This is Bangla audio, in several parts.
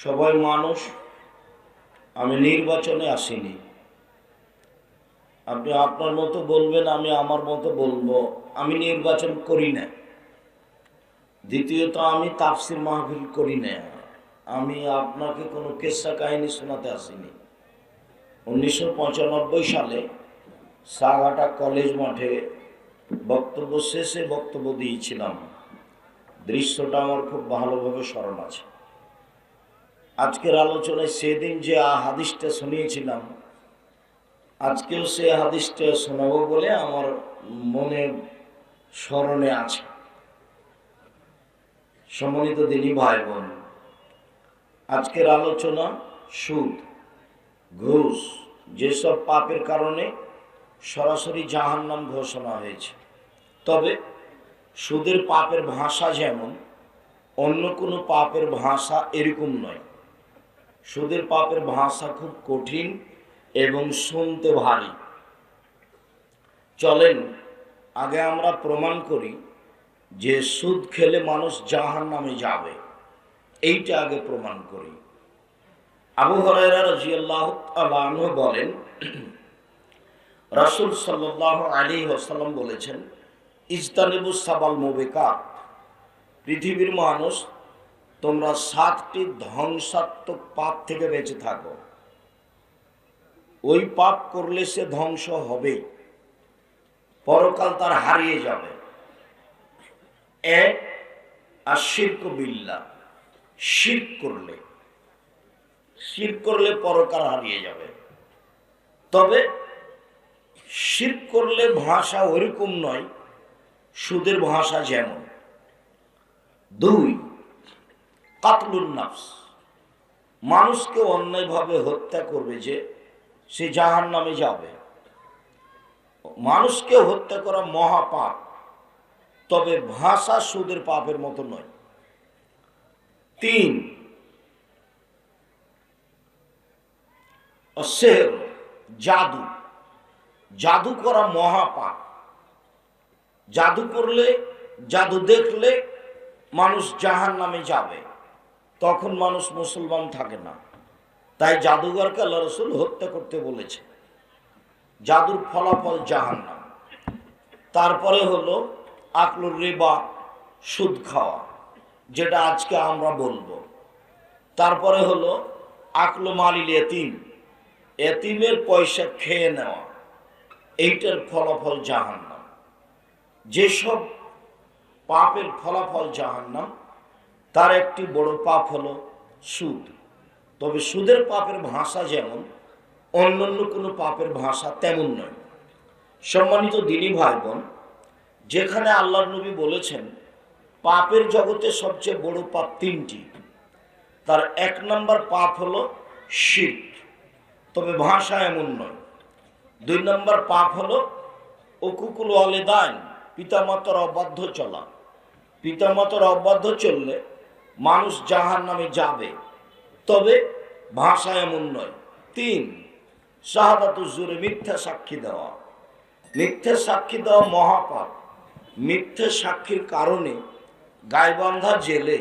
সবাই মানুষ, আমি নির্বাচনে আসিনি। আপনি আপনার মতো বলবেন, আমি আমার মতো বলবো। আমি নির্বাচন করি না। দ্বিতীয়ত, আমি তাফসির মাহফিল করি না। আমি আপনাকে কোনো কিস্সা কাহিনী শোনাতে আসিনি। 1995 সালে সাগাটা কলেজ মাঠে বক্তব্য শেষে বক্তব্য দিয়েছিলাম। দৃশ্যটা আমার খুব ভালোভাবে স্মরণ আছে। আজকের আলোচনায় সেদিন যে হাদিসটা শুনিয়েছিলাম, আজকেও সে হাদিসটা শোনাবো বলে আমার মনে স্মরণে আছে। সম্মানিত দিনী ভাই বোন, আজকের আলোচনা সুদ, ঘুষ, যেসব পাপের কারণে সরাসরি জাহান্নাম ঘোষণা হয়েছে। তবে সুদের পাপের ভাষা যেমন, অন্য কোনো পাপের ভাষা এরকম নয়। সুদের পাপের ভাষা খুব কঠিন এবং শুনতে ভারী। চলেন আগে আমরা প্রমাণ করি যে সুদ খেলে মানুষ জাহান্নামে যাবে। এইটা আগে প্রমাণ করি। আবু হুরায়রা রাদিয়াল্লাহু তাআলা আনহু বলেন, রাসূল সাল্লাল্লাহু আলাইহি ওয়াসাল্লাম বলেছেন, ইজতানিবুস সাবাল মুবিকাত, পৃথিবীর মানুষ তোমরা 7টি ধ্বংসাত্মক পাপ থেকে বেঁচে থাকো। ওই পাপ করলে সে ধ্বংস হবেই, পরকাল তার হারিয়ে যাবে। এক, আশিরকু বিল্লাহ, শিরক করলে পরকাল হারিয়ে যাবে। তবে শিরক করলে ভাষা ওইরকম নয়, সুদের ভাষা যেমন। 2, কাতলুন নাফস, মানুষকে অন্যায়ভাবে হত্যা করবে যে সে জাহান্নামে যাবে। মানুষকে হত্যা করা মহাপাপ, তবে ভাষা সুদের পাপের মতো নয়। 3, সেহর, জাদু করা মহাপাপ। জাদু করলে, জাদু দেখলে মানুষ জাহান্নামে যাবে। তখন মানুষ মুসলমান থাকে না। তাই জাদুঘরকে আল্লাহ রাসূল হত্যা করতে বলেছে। জাদুর ফলাফল জাহান্নাম। তারপরে হলো আকলুর রিবা, সুদ খাওয়া, যেটা আজকে আমরা বলবো। তারপরে হলো আকলু মালিল ইয়তিম, এতিমের পয়সা খেয়ে নেওয়া, এইটার ফলাফল জাহান্নাম। যেসব পাপের ফলাফল জাহান্নাম, তার একটি বড় পাপ হলো সুদ। তবে সুদের পাপের ভাষা যেমন, অন্যান্য কোনো পাপের ভাষা তেমন নয়। সম্মানিত দ্বীনী ভাই বোন, যেখানে আল্লাহর নবী বলেছেন পাপের জগতে সবচেয়ে বড় পাপ 3টি, তার 1 নম্বর পাপ হলো শিরক, তবে ভাষা এমন নয়। 2 নম্বর পাপ হলো উকুকুল ওয়ালিদাইন, পিতামাতার অবাধ্য চলা। পিতামাতার অবাধ্য চললে মানুষ জাহান্নামে যাবে, তবে ভাষা এমন নয়। 3, শাহাদাতুজ জুর, মিথ্যা সাক্ষী দেওয়া। মিথ্যা সাক্ষী দেওয়া মহাপাপ। মিথ্যা সাক্ষীর কারণে গাইবান্ধা জেলে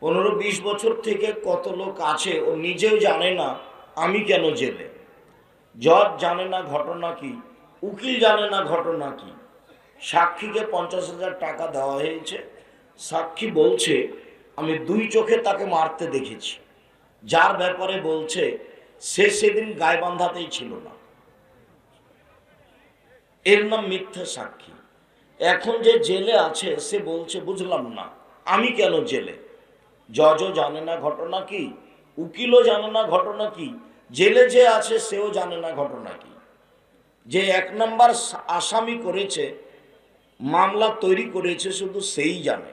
15-20 বছর থেকে কত লোক আছে, ও নিজেও জানে না আমি কেন জেলে। জজ জানে না ঘটনা কি, উকিল জানে না ঘটনা কি। সাক্ষীকে 50,000 টাকা দেওয়া হয়েছে। সাক্ষী বলছে আমি 2 চোখে তাকে মারতে দেখেছি। যার ব্যাপারে বলছে সে সেদিন গাইবান্ধাতেই ছিল না। এর নাম মিথ্যা সাক্ষী। এখন যে জেলে আছে সে বলছে বুঝলাম না আমি কেন জেলে। জজও জানে না ঘটনা কি, উকিলও জানে না ঘটনা কি, জেলে যে আছে সেও জানে না ঘটনা কি। যে 1 নম্বর আসামি করেছে, মামলা তৈরি করেছে, শুধু সেই জানে।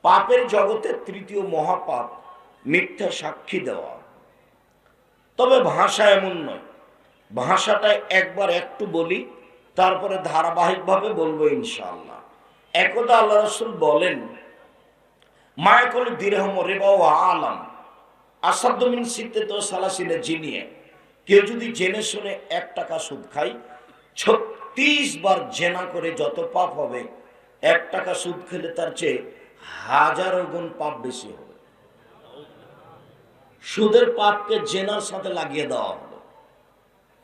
পাপের জগতে 3য় মহাপাপ মিথ্যা সাক্ষী দেওয়া। তবে ভাষা এমন নয়। ভাষাটা একবার একটু বলি, তারপরে ধারাবাহিকভাবে বলবো ইনশাআল্লাহ। একদা আল্লাহ রাসূল বলেন, মায়াকুল দিরহাম রিবা ওয়া আলাম আসাদ্দু মিন সিত্তাতি ওয়া সালাসিনা জিনিয়া। কেউ যদি জেনে শুনে 1 টাকা সুদ খায়, 36 বার জেনা করে যত পাপ হবে, 1 টাকা সুদ খেলে তার চেয়ে 1000 গুণ পাপ বেশি হবে। সুদের পাপকে জেনার সাথে লাগিয়ে দেওয়া হলো,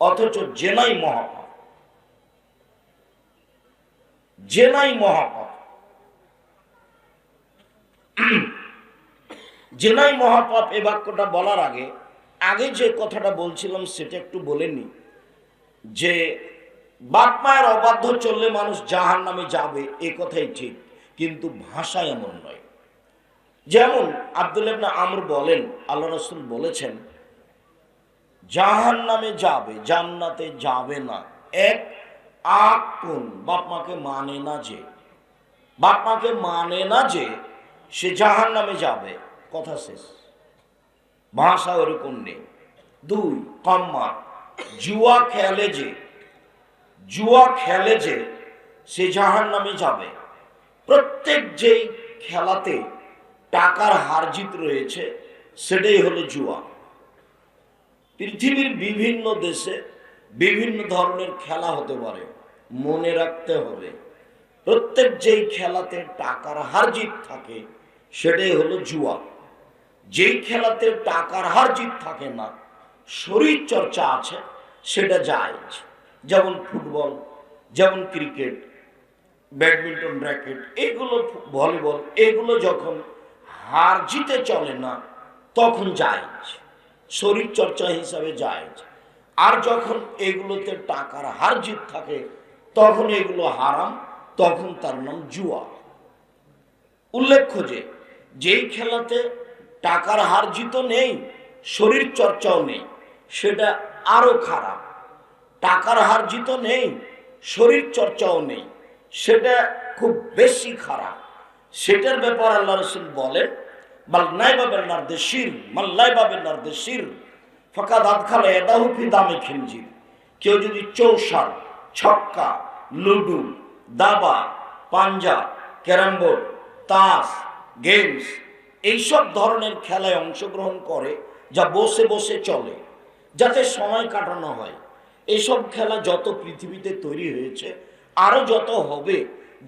অথচ জেনাই মহাপাপ। জেনাই মহাপাপ। জেনাই মহাপাপ এ বাক্যটা বলার আগে আগে যে কথাটা বলছিলাম সেটা একটু বলে নি, যে বাপ মায়ের অবাধ্য চললে মানুষ জাহান্নামে যাবে এ কথাই ঠিক, কিন্তু ভাষা এমন নয়। যেমন আব্দুল্লাহ ইবনে আমর বলেন, আল্লাহ রাসূল বলেছেন জাহান্নামে যাবে, জান্নাতে যাবে না। এক কোন বাপ মাকে মানে না, যে বাপ মাকে মানে না যে সে জাহান্নামে যাবে, কথা শেষ। ভাষা ওরকম নেই। দুই কম্মা, জুয়া খেলে যে, জুয়া খেলে যে সে জাহান্নামে যাবে। প্রত্যেক যেই খেলাতে টাকার হার জিত রয়েছে সেটাই হলো জুয়া। পৃথিবীর বিভিন্ন দেশে বিভিন্ন ধরনের খেলা হতে পারে, মনে রাখতে হবে প্রত্যেক যেই খেলাতে টাকার হার জিত থাকে সেটাই হলো জুয়া। যেই খেলাতে টাকার হার জিত থাকে না, শরীর চর্চা আছে, সেটা জায়েজ। যেমন ফুটবল, যেমন ক্রিকেট, ব্যাডমিন্টন, র্যাকেট, এগুলো, ভলিবল, এগুলো যখন হার জিতে চলে না তখন জায়েজ, শরীর চর্চা হিসাবে জায়েজ। আর যখন এগুলোতে টাকার হার জিত থাকে তখন এগুলো হারাম, তখন তার নাম জুয়া। উল্লেখ্য যে যেই খেলাতে টাকার হার জিত নেই, শরীর চর্চাও নেই, সেটা আরো খারাপ। টাকার হার জিত নেই, শরীর চর্চাও নেই, সেটা খুব বেশি খারাপ। সেটার ব্যাপার আল্লাহ রাসূল বলেন কেউ যদি চৌসার, ছক্কা, লুডু, দাবা, পাঞ্জা, ক্যারাম বোর্ড, তাস, গেমস, এইসব ধরনের খেলায় অংশগ্রহণ করে যা বসে বসে চলে, যাতে সময় কাটানো হয়। এইসব খেলা যত পৃথিবীতে তৈরি হয়েছে, আরো যত হবে,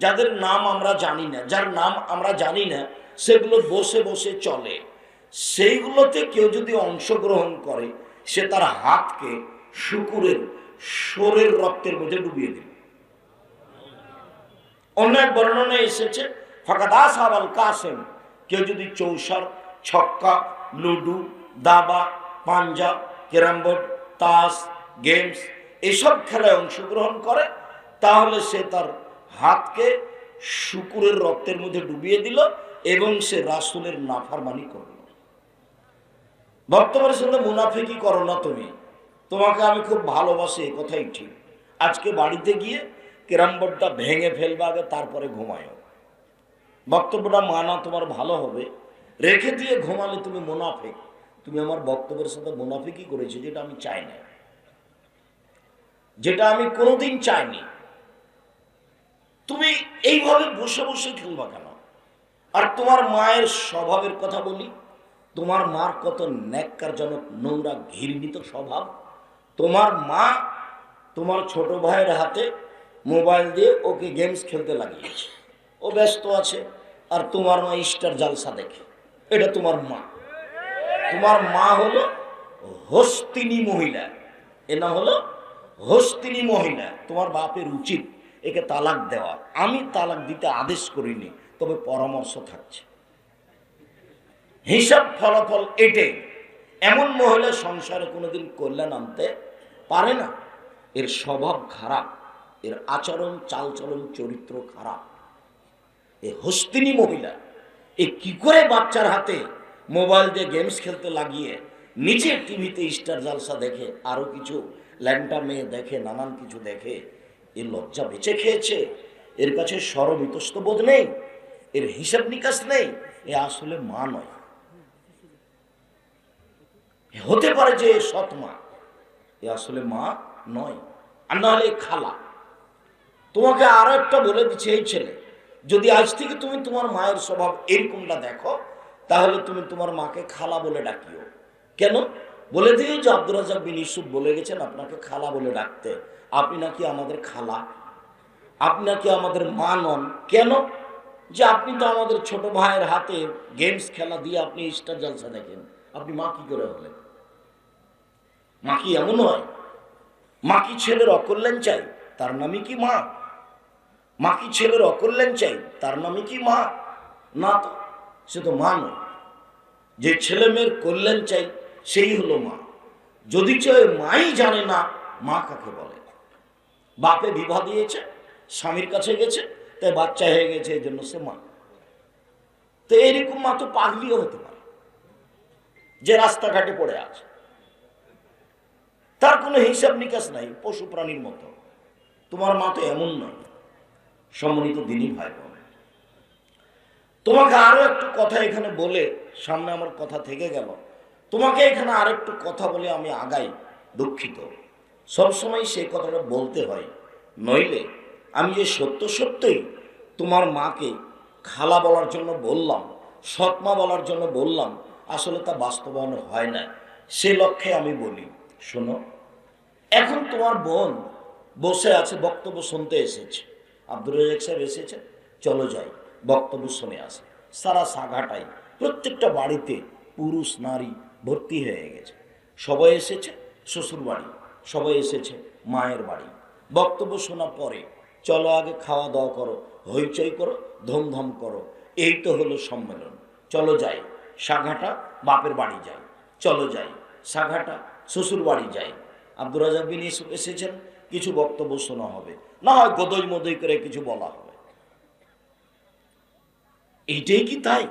যাদের নাম আমরা জানি না, যার নাম আমরা জানি না, সেগুলো বসে বসে চলে, সেইগুলোতে কেউ যদি অংশগ্রহণ করে সে তার হাতকে শুকুরের শোরের রক্তের মধ্যে ডুবিয়ে দিল। অন্য এক বর্ণনায় এসেছে ফাকাদ আসহাবাল কাসেম, কেউ যদি চৌসার, ছক্কা, লুডু, দাবা, পাঞ্জা, ক্যারাম বোর্ড, তাস, গেমস, এসব খেলায় অংশগ্রহণ করে, তাহলে সে তার হাতকে শুকুরের রক্তের মধ্যে ডুবিয়ে দিল এবং সে রাসূলের নাফরমানি করল। বর্তমানে সঙ্গে মুনাফিকি করো না তুমি, তোমাকে আমি খুব ভালোবাসি, এই কথাই ঠিক। আজকে বাড়িতে গিয়ে ক্যারাম বোর্ডটা ভেঙে ফেলবে আগে, তারপরে ঘুমায়ও। বক্তব্যটা মানা তোমার ভালো হবে, রেখে দিয়ে ঘুমালে তুমি মুনাফিক। তুমি আমার বক্তব্যের সাথে মুনাফিকি করেছো, যেটা আমি চাই না, যেটা আমি কোনোদিন চাইনি। তুমি এইভাবে বসে বসে খেলবা কেন? আর তোমার মায়ের স্বভাবের কথা বলি, তোমার মার কত ন্যাক্কারজনক, নোংরা, ঘৃণিত স্বভাব। তোমার মা তোমার ছোট ভাইয়ের হাতে মোবাইল দিয়ে ওকে গেমস খেলতে লাগিয়েছে, ও ব্যস্ত আছে, আর তোমার মা স্টার জালসা দেখে। এটা তোমার মা। তোমার মা হলো হস্তিনী মহিলা, এ না হলো হস্তিনী মহিলা। তোমার বাপের উচিত একে তালাক দেওয়া। আমি তালাক দিতে আদেশ করিনি, তবে পরামর্শ থাকছে। হিসাব ফলাফল এটাই। এমন মহিলা সংসারে কোনোদিন কল্যাণ আনতে পারে না। এর স্বভাব খারাপ, এর আচরণ, চালচলন, চরিত্র খারাপ। এ হস্তিনী মহিলা এ কি করে বাচ্চার হাতে মোবাইল দিয়ে গেমস খেলতে লাগিয়ে নিজে টিভিতে স্টার জালসা দেখে, আরো কিছু ল্যাংটা মেয়ে দেখে, নানান কিছু দেখে। এর লজ্জা বেঁচে খেয়েছে, এর কাছে সরম ইতস্তবোধ নেই, এর হিসাব নিকাশ নেই। এ আসলে মা নয়। হতে পারে যে সৎ মা, এ আসলে মা নয়, আর না হলে খালা। তোমাকে আরো একটা বলে দিচ্ছে, এই ছেলে, যদি আজ থেকে তুমি তোমার মায়ের স্বভাব এরকমটা দেখো, তাহলে তুমি তোমার মাকে খালা বলে ডাকিও। কেন? বলে দিয়ে যে আব্দুর রাজ্জাক বিন ইউসুফ বলে গেছেন আপনাকে খালা বলে ডাকতে। আপনি নাকি আমাদের খালা, আপনি নাকি আমাদের মা নন। কেন? যে আপনি তো আমাদের ছোট ভাইয়ের হাতে গেমস খেলা দিয়ে আপনি স্টার জলসা দেখেন, আপনি মা কি করে হলেন? মা কি এমন হয়? মা কি ছেলের অকল্যাণ চাই, তার নামই কি মা? মা কি ছেলের অকল্যাণ চাই, তার নামই কি মা? না তো, সে তো মা নয়। যে ছেলে মেয়ের কল্যাণ চাই সেই হলো মা। যদি চাই মাই জানে না মা কাকে বলে। বাপে বিবাহ দিয়েছে, স্বামীর কাছে গেছে, তাই বাচ্চা হয়ে গেছে, এই জন্য সে মা। তো এইরকম মা তো পাগলিও হতে পারে, যে রাস্তাঘাটে পড়ে আছে, তার কোনো হিসাব নিকাশ নাই, পশু প্রাণীর মতো। তোমার মা তো এমন নয়। সম্মানিত দিনী ভাই বোন, তোমাকে আরো একটু কথা এখানে বলে, সামনে আমার কথা থেকে গেল, তোমাকে এখানে আর একটু কথা বলে আমি আগাই। দুঃখিত, সবসময় সেই কথাটা বলতে হয়, নইলে আমি যে সত্য সত্যই তোমার মাকে খালা বলার জন্য বললাম, সৎমা বলার জন্য বললাম, আসলে তা বাস্তবায়ন হয় না। সে লক্ষ্যে আমি বলি, শোনো, এখন তোমার বোন বসে আছে, বক্তব্য শুনতে এসেছে। আব্দুর রাজ্জাক সাহেব এসেছে, চলো যাই বক্তব্য শুনে আসে। সারা সাঘাটাই প্রত্যেকটা বাড়িতে পুরুষ নারী ভর্তি হয়ে গেছে। সবাই এসেছে শ্বশুর বাড়ি, সবাই এসেছে মায়ের বাড়ি। বক্তব্য শোনার পরে চলো আগে খাওয়া দাওয়া করো, হইচই করো, ধুমধাম করো, এই তো হলো সম্মেলন। চলো যাই সাঘাটা বাপের বাড়ি যাই, চলো যাই সাঘাটা শ্বশুর বাড়ি যাই। আব্দুর রাজ্জাক বিন ইউসুফ এসেছেন, কিছু বক্তব্য শোনা হবে, না হয় গদই মদই করে কিছু বলা হবে। এইটাই কি তাই?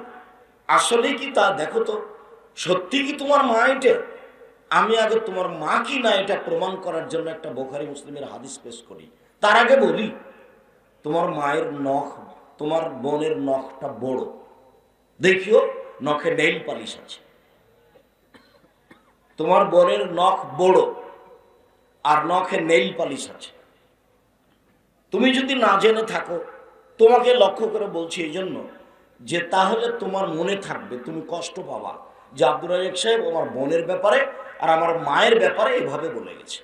আসলে কি তা দেখো তো, সত্যি কি তোমার মা এটা? আমি আগে তোমার মা কি না এটা প্রমাণ করার জন্য একটা বুখারী মুসলিমের হাদিস পেশ করি। তার আগে বলি, তোমার মায়ের নখ, তোমার বোনের নখটা বড়, দেখিও নখে নেইল পালিশ আছে। তোমার বোনের নখ বড় আর নখে নেইল পালিশ আছে। তুমি যদি না জেনে থাকো, তোমাকে লক্ষ্য করে বলছি এই জন্য যে তাহলে তোমার মনে থাকবে, তুমি কষ্ট পাবা যে আব্দুর রাজ্জাক সাহেব আমার বোনের ব্যাপারে আর আমার মায়ের ব্যাপারে এভাবে বলে গেছে।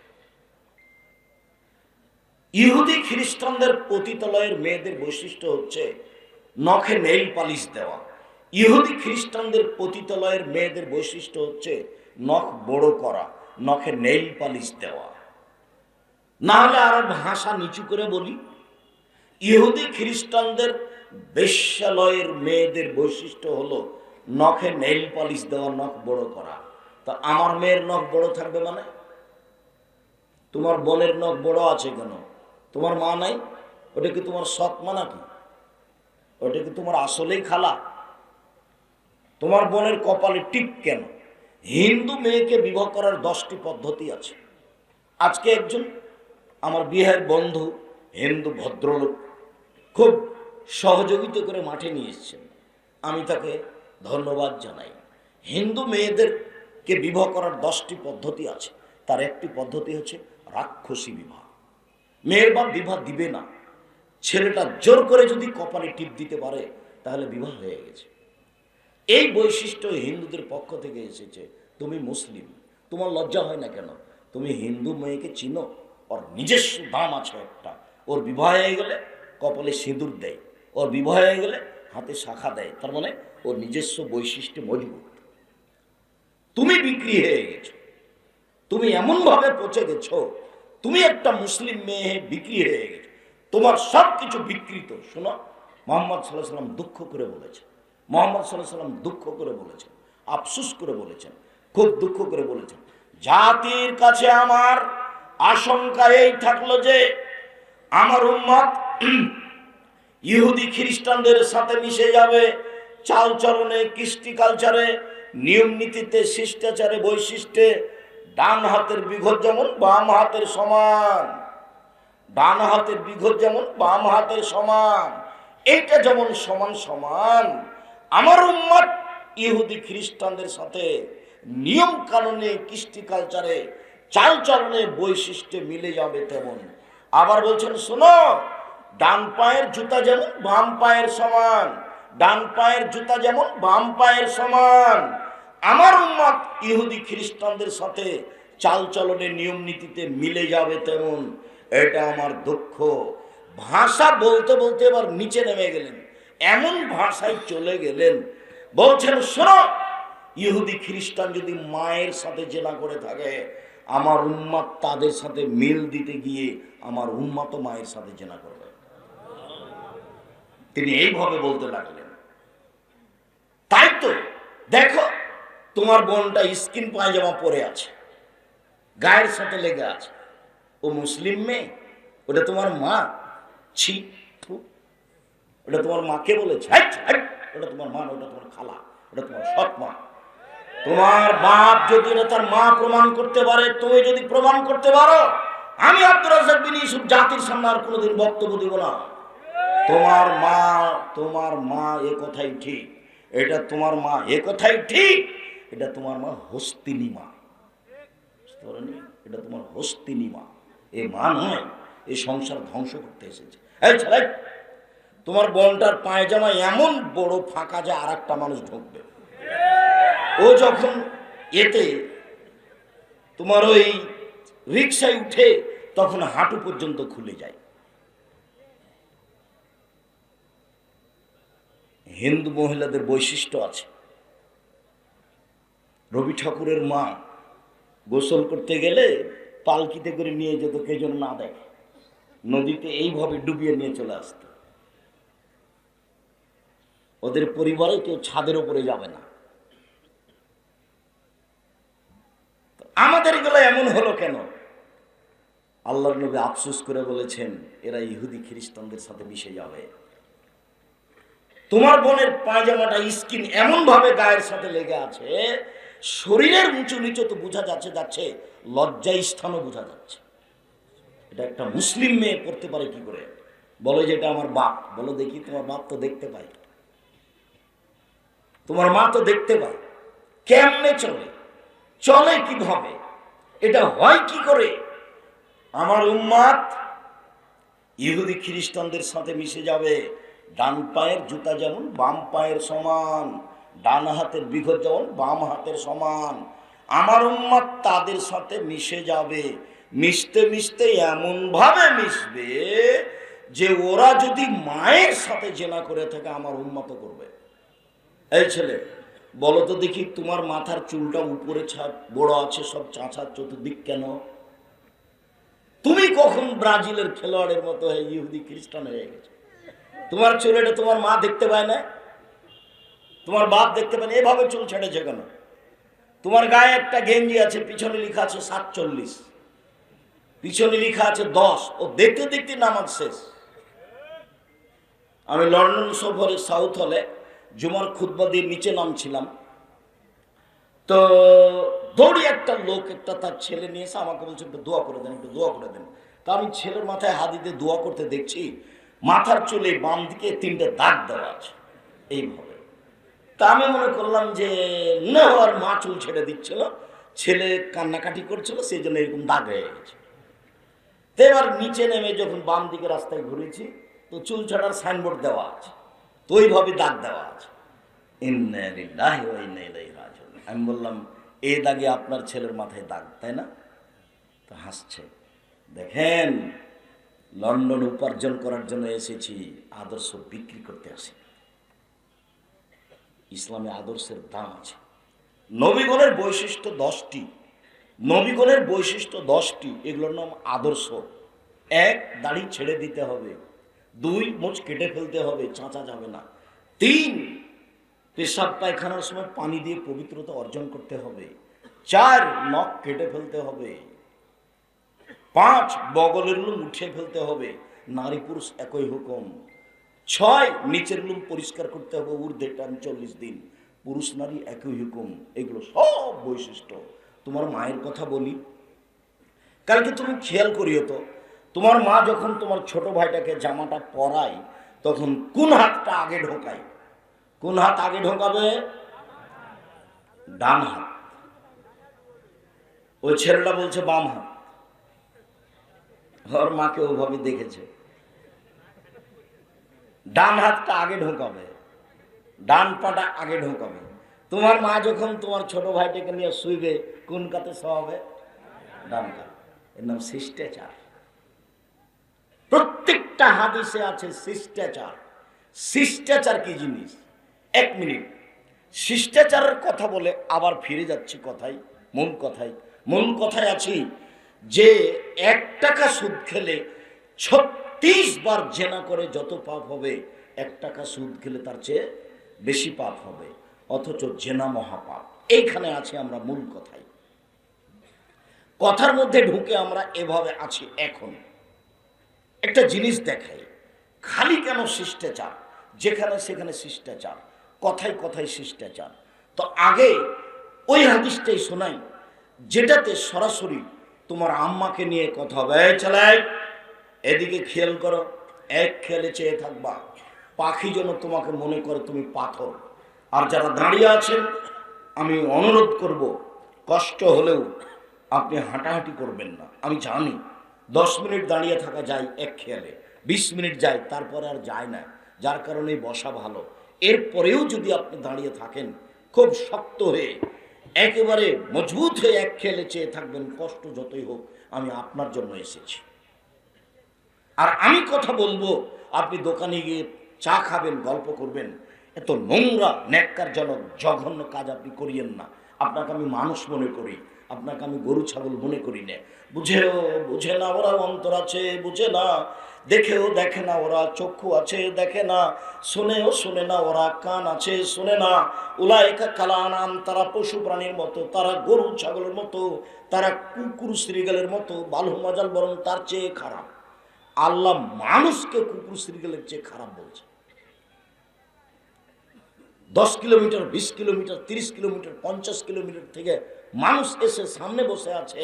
ইহুদি খ্রিস্টানদের পতিতালয়ের মেয়েদের বৈশিষ্ট্য হচ্ছে নখে নেইল পালিশ দেওয়া। ইহুদি খ্রিস্টানদের পতিতালয়ের মেয়েদের বৈশিষ্ট্য হচ্ছে নখ বড় করা, নখে নেইল পালিশ দেওয়া। না হলে আর ভাষা নিচু করে বলি, ইহুদি খ্রিস্টানদের বেশ্যালয়ের মেয়েদের বৈশিষ্ট্য হলো নখে নেইল পালিশ দেওয়া, নখ বড় করা। তা আমার মেয়ের নখ বড় থাকবে মানে? তোমার বোনের নখ বড় আছে কেন? তোমার মা নাই? ওটা কি তোমার সৎ মা নাকি? ওটা কি তোমার আসলেই খালা? তোমার বোনের কপালে টিপ কেন? হিন্দু মেয়েকে বিবাহ করার 10টি পদ্ধতি আছে। আজকে একজন আমার বিয়ের বন্ধু, হিন্দু ভদ্রলোক, খুব সহযোগিতা করে মাঠে নিয়ে এসেছেন, আমি তাকে ধন্যবাদ জানাই। হিন্দু মেয়েদেরকে বিবাহ করার 10টি পদ্ধতি আছে। তার একটি পদ্ধতি হচ্ছে রাক্ষসী বিবাহ। মেয়ের বাপ বিবাহ দিবে না, ছেলেটা জোর করে যদি কপালে টিপ দিতে পারে তাহলে বিবাহ হয়ে গেছে। এই বৈশিষ্ট্য হিন্দুদের পক্ষ থেকে এসেছে। তুমি মুসলিম, তোমার লজ্জা হয় না কেন? তুমি হিন্দু মেয়েকে চিনো, ওর নিজস্ব দাম আছে একটা। ওর বিবাহ হয়ে গেলে কপালে সিঁদুর দেয়, ওর বিবাহ হয়ে গেলে হাতে শাখা দেয়, তার মানে ওর নিজস্ব বৈশিষ্ট্য মজবুত। তুমি বিক্রি হয়ে গেছো, তুমি এমন ভাবে পচে গেছো, তুমি একটা মুসলিম মেয়ে বিক্রি হয়ে গেছো, তোমার সব কিছু বিকৃত। শোনো, মুহাম্মদ সাল্লাল্লাহু আলাইহি ওয়াসাল্লাম দুঃখ করে বলেছেন, মুহাম্মদ সাল্লাল্লাহু আলাইহি ওয়াসাল্লাম দুঃখ করে বলেছেন, আফসোস করে বলেছেন, খুব দুঃখ করে বলেছেন, জাতির কাছে আমার আশঙ্কা এই থাকলো যে আমার উম্মত ইহুদি খ্রিস্টানদের সাথে মিশে যাবে, চাল চলনে, কৃষ্টি কালচারে, নিয়ম নীতিতে, শিষ্টাচারে, বৈশিষ্ট্যে। ডান হাতের বিঘত যেমন বাম হাতের সমান, ডান হাতের বিঘত যেমন বাম হাতের সমান, এইটা যেমন সমান সমান, আমার উম্মত ইহুদি খ্রিস্টানদের সাথে নিয়ম কানুনে, কৃষ্টি কালচারে, চাল চলনে, বৈশিষ্ট্যে মিলে যাবে তেমন। আবার বলছেন, শোনো, ডান পায়ের জুতা যেমন বাম পায়ের সমান, ডান পায়ের জুতা যেমন বাম পায়ের সমান, আমার উম্মত ইহুদি খ্রিস্টানদের সাথে চাল চলনে, নিয়ম নীতিতে মিলে যাবে তেমন। এটা আমার দুঃখ। ভাষা বলতে বলতে এবার নিচে নেমে গেলেন, এমন ভাষায় চলে গেলেন, বলছেন, শোনো, ইহুদি খ্রিস্টান যদি মায়ের সাথে জেনা করে থাকে, আমার উম্মত তাদের সাথে মিল দিতে গিয়ে আমার উম্মতও মায়ের সাথে জেনা করবে। তিনি এইভাবে বলতে লাগলেন। তাই তো দেখো, তোমার বোনটা স্কিন পায়জামা পরে আছে, গায়ের সাথে লেগে আছে, ও মুসলিম মেয়ে, ওটা তোমার মা? ছি, ওটা তোমার মাকে বলেছে? ওটা তোমার মা, ওটা তোমার খালা, ওটা তোমার সৎ মা। তোমার বাপ যদি এটা তার মা প্রমাণ করতে পারে, তুমি যদি প্রমাণ করতে পারো, আমি আব্দুর রাজ্জাক বিন ইউসুফ জাতির সামনে আর কোনোদিন বক্তব্য দিব না। তোমার মা এ কথাই ঠিক, এটা তোমার মা এ কথাই ঠিক, এটা তোমার মা হস্তিনী মা, এটা তোমার হস্তিনী মা, এ মা নয়, এই সংসার ধ্বংস করতে এসেছে। এই ছেলে, তোমার বোনটার পায়জামা এমন বড় ফাঁকা যে আর একটা মানুষ ঢুকবে। ও যখন এতে তোমার ওই রিক্সায় উঠে তখন হাঁটু পর্যন্ত খুলে যায়। হিন্দু মহিলাদের বৈশিষ্ট্য আছে। রবি ঠাকুরের মা গোসল করতে গেলে পালকিতে করে নিয়ে যেত, কে যেন না দেখে, নদীতে এইভাবে ডুবিয়ে নিয়ে চলে আসত। ওদের পরিবারে কেউ ছাদের উপরে যাবে না। আমাদের এগুলো এমন হলো কেন? আল্লাহর নবী আফসোস করে বলেছেন, এরা ইহুদি খ্রিস্টানদের সাথে মিশে যাবে। তোমার বোনের পায়জামাটা স্কিন এমন ভাবে গায়ের সাথে লেগে আছে, শরীরের উঁচু নিচু তো বোঝা যাচ্ছে, লজ্জা স্থানও বোঝা যাচ্ছে। এটা একটা মুসলিম মেয়ে পড়তে পারে কি করে? বলে যে এটা আমার বাপ। বলো দেখি, তোমার বাপ তো দেখতে পাই, তোমার মা তো দেখতে পায়, কেমনে চলে কিভাবে, এটা হয় কি করে? আমার উম্মত ইহুদি খ্রিস্টানদের সাথে মিশে যাবে। ডান পায়ের জুতা যেমন বাম পায়ের সমান, ডান হাতের বিঘত যেমন বাম হাতের সমান, আমার উম্মত তাদের সাথে মিশে যাবে। মিশতে মিশতে এমন ভাবে মিশবে যে ওরা যদি মায়ের সাথে জেনা করে থাকে, আমার উম্মত করবে। এই ছেলে, বলো তো দেখি, তোমার মাথার চুলটা উপরে বড় আছে, সব চাঁচার চতুর্দিক কেন? তুমি কখন ব্রাজিলের খেলোয়াড়ের মতো ইহুদি খ্রিস্টান হয়ে গেছে? তোমার চুল এটা তোমার মা দেখতে পায় না, তোমার বাপ দেখতে পায় না, এভাবে চুল ছেড়েছে কেন? তোমার গায়ে একটা গেঞ্জি আছে, পিছনে লেখা আছে 47, পিছনে লেখা আছে 10, ও দেখতে দেখতে নামাজ শেষ। আমি লন্ডন সফরে সাউথ হলে জুমার খুতবা দিয়ে নিচে নামছিলাম, তো দৌড়ি একটা লোক একটা তার ছেলে নিয়ে এসে আমাকে বলছে, একটু দোয়া করে দেন, একটু দোয়া করে দেন। তা আমি ছেলের মাথায় হাত দিতে দোয়া করতে দেখছি, মাথার চুলে বাম দিকে 3টে দাগ দেওয়া আছে এইভাবে। তা আমি মনে করলাম যে না, আর মা চুল ছেড়ে দিচ্ছিল, ছেলে কান্নাকাটি করছিল, সেই জন্য এরকম দাগ হয়ে গেছে। তো এবার নিচে নেমে যখন বাম দিকে রাস্তায় ঘুরেছি, তো চুল ছাড়ার সাইনবোর্ড দেওয়া আছে, তো ওইভাবে দাগ দেওয়া আছে, ইন্না লিল্লাহি ওয়া ইন্না ইলাইহি রাজিউন। আমি বললাম, এই দাগে আপনার ছেলের মাথায় দাগ, তাই না? তো হাসছে। দেখেন, লন্ডন উপার্জন করার জন্য এসেছি, আদর্শ বিক্রি করতে আসি। ইসলামে আদর্শের দাম আছে। নবীগণের বৈশিষ্ট্য 10টি, নবীগণের বৈশিষ্ট্য 10টি, এগুলোর নাম আদর্শ। 1, দাড়ি ছেড়ে দিতে হবে। 2, মোচ কেটে ফেলতে হবে, চাঁচা যাবে না। 3, পেশাব পায়খানার সময় পানি দিয়ে পবিত্রতা অর্জন করতে হবে। 4, নখ কেটে ফেলতে হবে। 5, বগলের লুম উঠিয়ে ফেলতে হবে, নারী পুরুষ একই হুকুম। 6, নিচের লুম পরিষ্কার করতে হবে, ঊর্ধ্বে টান 40 দিন, পুরুষ নারী একই হুকুম। এগুলো সব বৈশিষ্ট্য। তোমার মায়ের কথা বলি, কালকে তুমি খেয়াল করিও তো, তোমার মা যখন তোমার ছোট ভাইটাকে জামাটা পরায়, তখন কোন হাতটা আগে ঢোকায়? কোন হাত আগে ঢোকাবে? ডান হাত। ওই ছেলেটা বলছে বাম হাত, ওর মাকে ওভাবে দেখেছে। ডান হাতটা আগে ঢোকাবে, ডান পাটা আগে ঢোকাবে। তোমার মা যখন তোমার ছোট ভাইটাকে নিয়ে শুইবে, কোন কাতে শোয়াবে? ডান কাত। এর নাম শিষ্টাচার। প্রত্যেকটা হাদিসে আছে শিষ্টাচার। শিষ্টাচার কি জিনিস? 1 মিনিট। শিষ্টাচারের কথা বলে আবার ফিরে যাচ্ছি কথাই, মূল কথায় আছি যে 1 টাকা সুদ খেলে 36 বার জেনা করে যত পাপ হবে, 1 টাকা সুদ খেলে তার চেয়ে বেশি পাপ হবে, অথচ জেনা মহাপাপ। এইখানে আছে আমরা মূল কথার মধ্যে ঢুকে আমরা এভাবে আছি। এখন একটা জিনিস দেখাই, খালি কেন শিষ্টাচার, যেখানে সেখানে শিষ্টাচার, কথায় শিষ্টাচার। তো আগে ওই হাদিসটাই শোনাই যেটাতে সরাসরি তোমার আম্মাকে নিয়ে কথা হবে, চালাই এদিকে খেয়াল করো, এক খেয়ালে চেয়ে থাকবা, পাখি যেন তোমাকে মনে করে তুমি পাথর। আর যারা দাঁড়িয়ে আছেন আমি অনুরোধ করব, কষ্ট হলেও আপনি হাঁটাহাঁটি করবেন না। আমি জানি 10 মিনিট দাঁড়িয়ে থাকা যায় এক খেয়ালে, 20 মিনিট যায়, তারপরে আর যায় না, যার কারণে বসা ভালো। এরপরেও যদি আপনি দাঁড়িয়ে থাকেন খুব শক্ত হয়ে, একেবারে মজবুত হয়ে এক খেয়ালে চেয়ে থাকবেন, কষ্ট যতই হোক আমি আপনার জন্য এসেছি। আর আমি কথা বলবো, আপনি দোকানে গিয়ে চা খাবেন, গল্প করবেন, এত নোংরা ন্যাক্কারজনক জঘন্য কাজ আপনি করিয়েন না। আপনাকে আমি মানুষ মনে করি, আপনাকে আমি গরু ছাগল মনে করি না। বুঝে না ওরা, অন্তর আছে বুঝে না, দেখেও দেখে না ওরা, চক্ষু আছে দেখে না, শুনেও শুনে না ওরা, কান আছে শোনে না। উলাইকা কালানাম, তারা পশু প্রাণীর মতো, তারা গরু ছাগলের মতো, তারা কুকুর শ্রীগালের মতো, বালু মজাল, বরং তার চেয়ে খারাপ। আল্লাহ মানুষকে কুকুর শ্রীগালের চেয়ে খারাপ বলছে। 10 কিলোমিটার, 20 কিলোমিটার, 30 কিলোমিটার, 50 কিলোমিটার থেকে মানুষ এসে সামনে বসে আছে,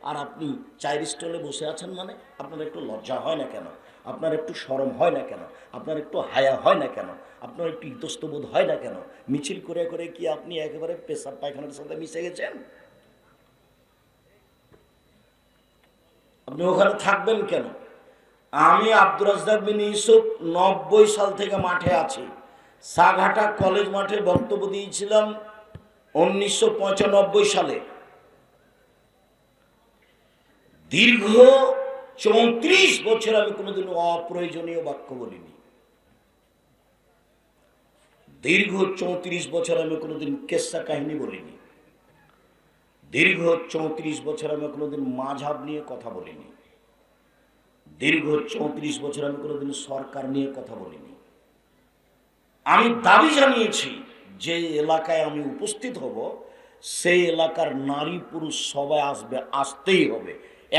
আর আপনি 4 স্টলে বসে আছেন। মানে আপনার একটু লজ্জা হয় না কেন? আপনার একটু শরম হয় না কেন? আপনার একটু হায়া হয় না কেন? আপনার একটু ইতস্তবোধ হয় না কেন? মিছিল করে করে কি আপনি একেবারে পেশাব পায়খানার সাথে মিশে গেছেন? আপনি ওখানে থাকবেন কেন? আমি আব্দুর রাজ্জাক বিন ইউসুফ 90 সাল থেকে মাঠে আছি। সাঘাটা কলেজ মাঠে বক্তব্য দিয়েছিলাম 1995 সালে। দীর্ঘ 34 বছর আমি কোনোদিন অপ্রয়োজনীয় বাক্য বলিনি। দীর্ঘ 34 বছর আমি কোনোদিন কেসা কাহিনী বলিনি। দীর্ঘ 34 বছর আমি কোনোদিন মাঝহাব নিয়ে কথা বলিনি। দীর্ঘ 34 বছর আমি কোনোদিন সরকার নিয়ে কথা বলিনি। আমি দাবি জানিয়েছি যে এলাকায় আমি উপস্থিত হব, সেই এলাকার নারী পুরুষ সবাই আসবে, আসতেই হবে।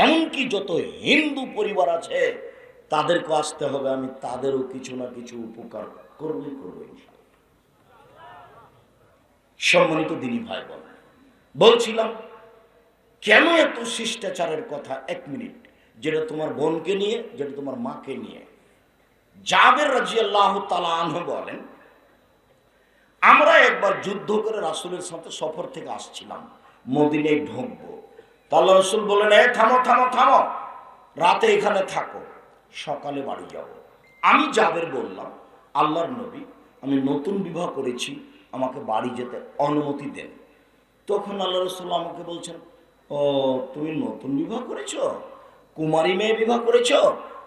এমনকি যত হিন্দু পরিবার আছে তাদেরকে আসতে হবে। আমি তাদেরও কিছু না কিছু উপকার করবই করব ইনশাআল্লাহ। সম্মানিত দিনী ভাই বোন, বলছিলাম কেন এত শিষ্টাচারের কথা। 1 মিনিট, যেটা তোমার বোনকে নিয়ে, যেটা তোমার মাকে নিয়ে। জাবের রাদিয়াল্লাহু তাআলা আনহু বলেন, আমরা একবার যুদ্ধ করে রাসূলের সাথে সফর থেকে আসছিলাম, মদিনায় ঢুকবো। তা আল্লাহ রাসূল বললেন, এই থামো থামো থামো, রাতে এখানে থাকো, সকালে বাড়ি যাব। আমি জাবের বললাম, আল্লাহর নবী, আমি নতুন বিবাহ করেছি, আমাকে বাড়ি যেতে অনুমতি দেন। তখন আল্লাহ রাসূল আমাকে বলছেন, ও তুমি নতুন বিবাহ করেছ? কুমারী মেয়ে বিবাহ করেছ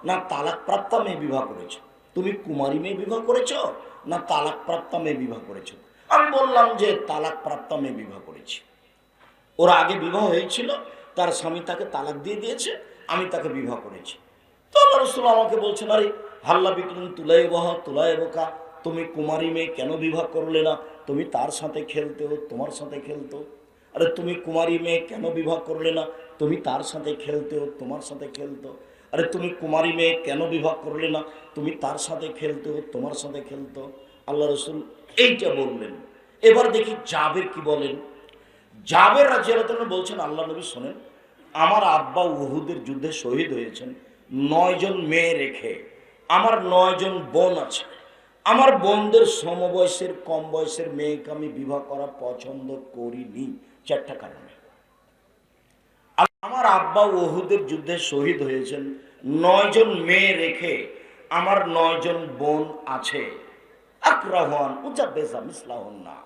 না তালাক প্রাপ্তা মেয়ে বিবাহ করেছ? তুমি কুমারী মেয়ে বিবাহ করেছ না তালাক প্রাপ্তা মেয়ে বিবাহ করেছ? আমি বললাম যে তালাক প্রাপ্তা মেয়ে বিবাহ করেছি। ওর আগে বিবাহ হয়েছিল, তার স্বামী তাকে তালাক দিয়ে দিয়েছে, আমি তাকে বিবাহ করেছি। তো আল্লাহ রাসূল আমাকে বলছেন, আরে হাল্লা বিক্রিন তুলাই বোকা, তুমি কুমারী মেয়ে কেন বিবাহ করলে না? তুমি তার সাথে খেলতেও, তোমার সাথে খেলতো। আরে তুমি কুমারী মেয়ে কেন বিবাহ করলে না? তুমি তার সাথে খেলতেও, তোমার সাথে খেলতো। আরে তুমি কুমারী মেয়ে কেন বিবাহ করলে না? তুমি তার সাথে খেলতেও, তোমার সাথে খেলতো। আল্লাহ রাসূল এইটা বললেন। এবার দেখি জাবের কি বলেন। জাবের রাদিয়াল্লাহু তাআলা বলছেন, আল্লাহ নবী শোনেন, আমার আব্বা উহুদের যুদ্ধে শহীদ হয়েছেন 9 জন মেয়ে রেখে। আমার 9 জন বোন আছে। আমার বোনদের সমবয়সের, কম বয়সের মেয়েকে আমি বিবাহ করা পছন্দ করিনি 4টা কারণে। আমার আব্বা উহুদের যুদ্ধে শহীদ হয়েছেন 9 জন মেয়ে রেখে, আমার 9 জন বোন আছে। আকরাহান উজাবেজা মিসলাহুন না,